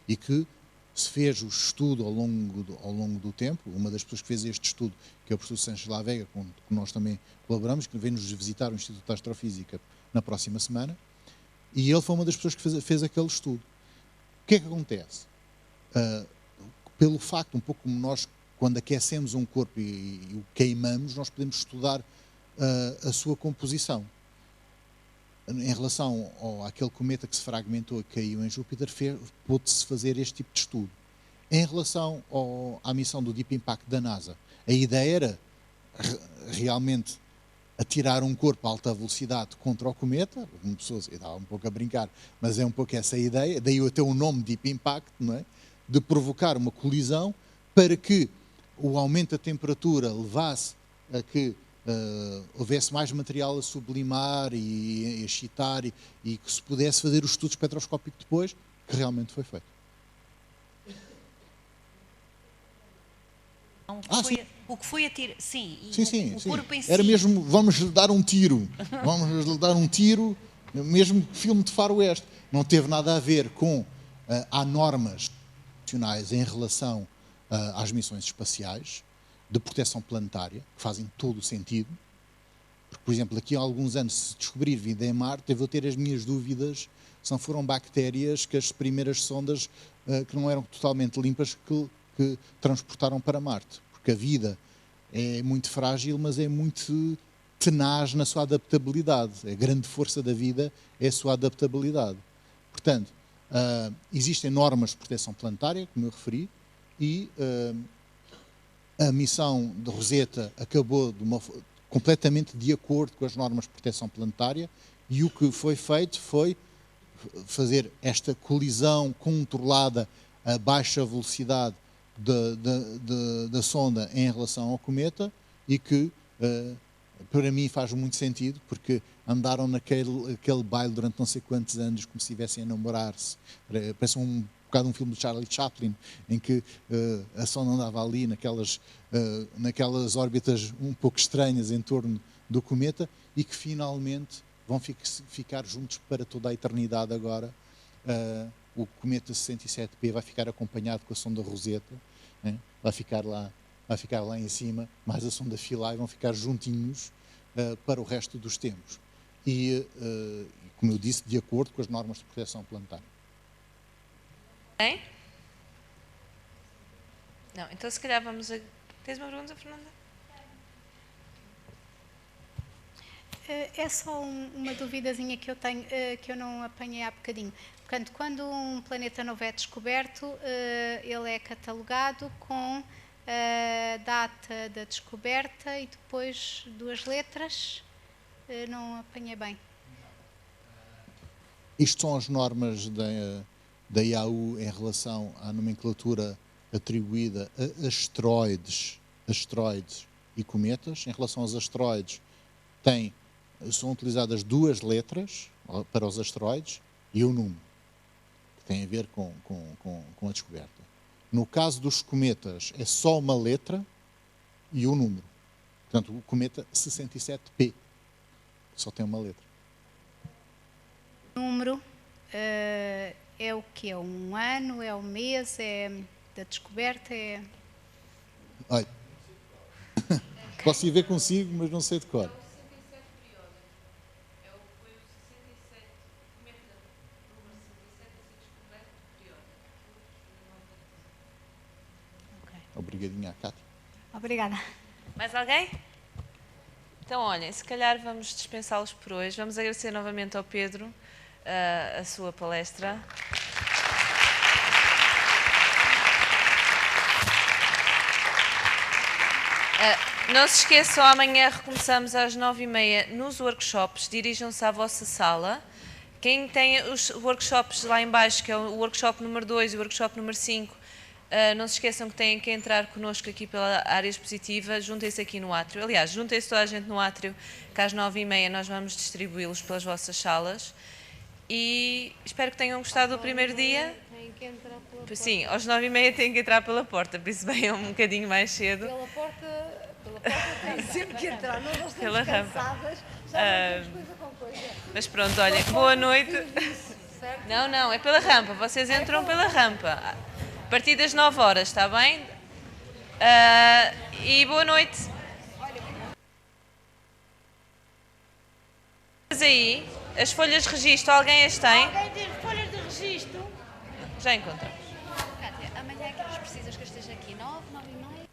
S2: e que se fez o estudo ao longo do tempo. Uma das pessoas que fez este estudo, que é o professor Sanches La Vega, com que nós também colaboramos, que vem-nos visitar o Instituto de Astrofísica na próxima semana, e ele foi uma das pessoas que fez aquele estudo. O que é que acontece? Pelo facto, um pouco como nós, quando aquecemos um corpo e o queimamos, nós podemos estudar a sua composição. Em relação àquele cometa que se fragmentou e caiu em Júpiter, pôde-se fazer este tipo de estudo. Em relação à missão do Deep Impact da NASA, a ideia era realmente atirar um corpo a alta velocidade contra o cometa, uma pessoa estava um pouco a brincar, mas é um pouco essa a ideia, daí até o nome Deep Impact, não é? De provocar uma colisão para que o aumento da temperatura levasse a que houvesse mais material a sublimar e a excitar e que se pudesse fazer o estudo espectroscópico depois, que realmente foi feito.
S6: O que foi a tiro, sim.
S2: Sim.
S6: O corpo em si.
S2: Era mesmo, vamos lhe dar um tiro. Vamos lhe dar um tiro, mesmo filme de faroeste. Não teve nada a ver com... há normas nacionais em relação às missões espaciais, de proteção planetária, que fazem todo o sentido. Porque, por exemplo, daqui a alguns anos, se descobrir vida em Marte, eu vou ter as minhas dúvidas se não foram bactérias que as primeiras sondas, que não eram totalmente limpas, que transportaram para Marte. Porque a vida é muito frágil, mas é muito tenaz na sua adaptabilidade. A grande força da vida é a sua adaptabilidade. Portanto, existem normas de proteção planetária, como eu referi, e a missão de Rosetta acabou completamente de acordo com as normas de proteção planetária, e o que foi feito foi fazer esta colisão controlada a baixa velocidade da sonda em relação ao cometa, e que para mim faz muito sentido, porque andaram naquele baile durante não sei quantos anos como se estivessem a namorar-se. Parece um bocado um filme de Charlie Chaplin, em que a sonda andava ali naquelas órbitas um pouco estranhas em torno do cometa, e que finalmente vão ficar juntos para toda a eternidade agora. O cometa 67P vai ficar acompanhado com a sonda Rosetta, né? vai ficar lá em cima, mais a sonda Philae, vão ficar juntinhos para o resto dos tempos. E, como eu disse, de acordo com as normas de proteção planetária.
S3: Bem? Não, então se calhar vamos a... Tens uma pergunta, Fernanda?
S7: É só uma duvidazinha que eu tenho, que eu não apanhei há bocadinho. Portanto, quando um planeta novo é descoberto, ele é catalogado com a data da descoberta e depois 2 letras. Não apanhei bem.
S2: Isto são as normas da IAU em relação à nomenclatura atribuída a asteroides e cometas. Em relação aos asteroides, são utilizadas 2 letras para os asteroides e o número, que tem a ver com a descoberta. No caso dos cometas, é só uma letra e o número. Portanto, o cometa 67P só tem uma letra.
S7: número é o que? É um ano? É um mês? É da descoberta? É...
S2: Olha, posso ir ver consigo, mas não sei de cor. Obrigadinha à Cátia.
S7: Obrigada.
S3: Mais alguém? Então, olhem, se calhar vamos dispensá-los por hoje. Vamos agradecer novamente ao Pedro a sua palestra. Não se esqueçam, amanhã recomeçamos às 9h30 nos workshops. Dirijam-se à vossa sala. Quem tem os workshops lá em baixo, que é o workshop número 2 e o workshop número 5, não se esqueçam que têm que entrar connosco aqui pela área expositiva. Juntem-se aqui no átrio. Aliás, juntem-se toda a gente no átrio, que às 9h30 nós vamos distribuí-los pelas vossas salas. E espero que tenham gostado do primeiro dia. Sim, às 9h30 têm que entrar pela porta, por isso venham um bocadinho mais cedo.
S4: Pela porta tem sempre que entrar, nós estamos
S3: Pela rampa.
S4: cansadas, já não temos coisa com coisa.
S3: Mas pronto, olhem, boa noite. Não, é pela rampa, vocês entram pela rampa. A partir das 9h, está bem? E boa noite. Mas aí, as folhas de registro, alguém as tem?
S8: Alguém tem folhas de registro?
S3: Já encontramos.
S8: Cátia, amanhã é que nos precisas que eu esteja aqui? 9h30?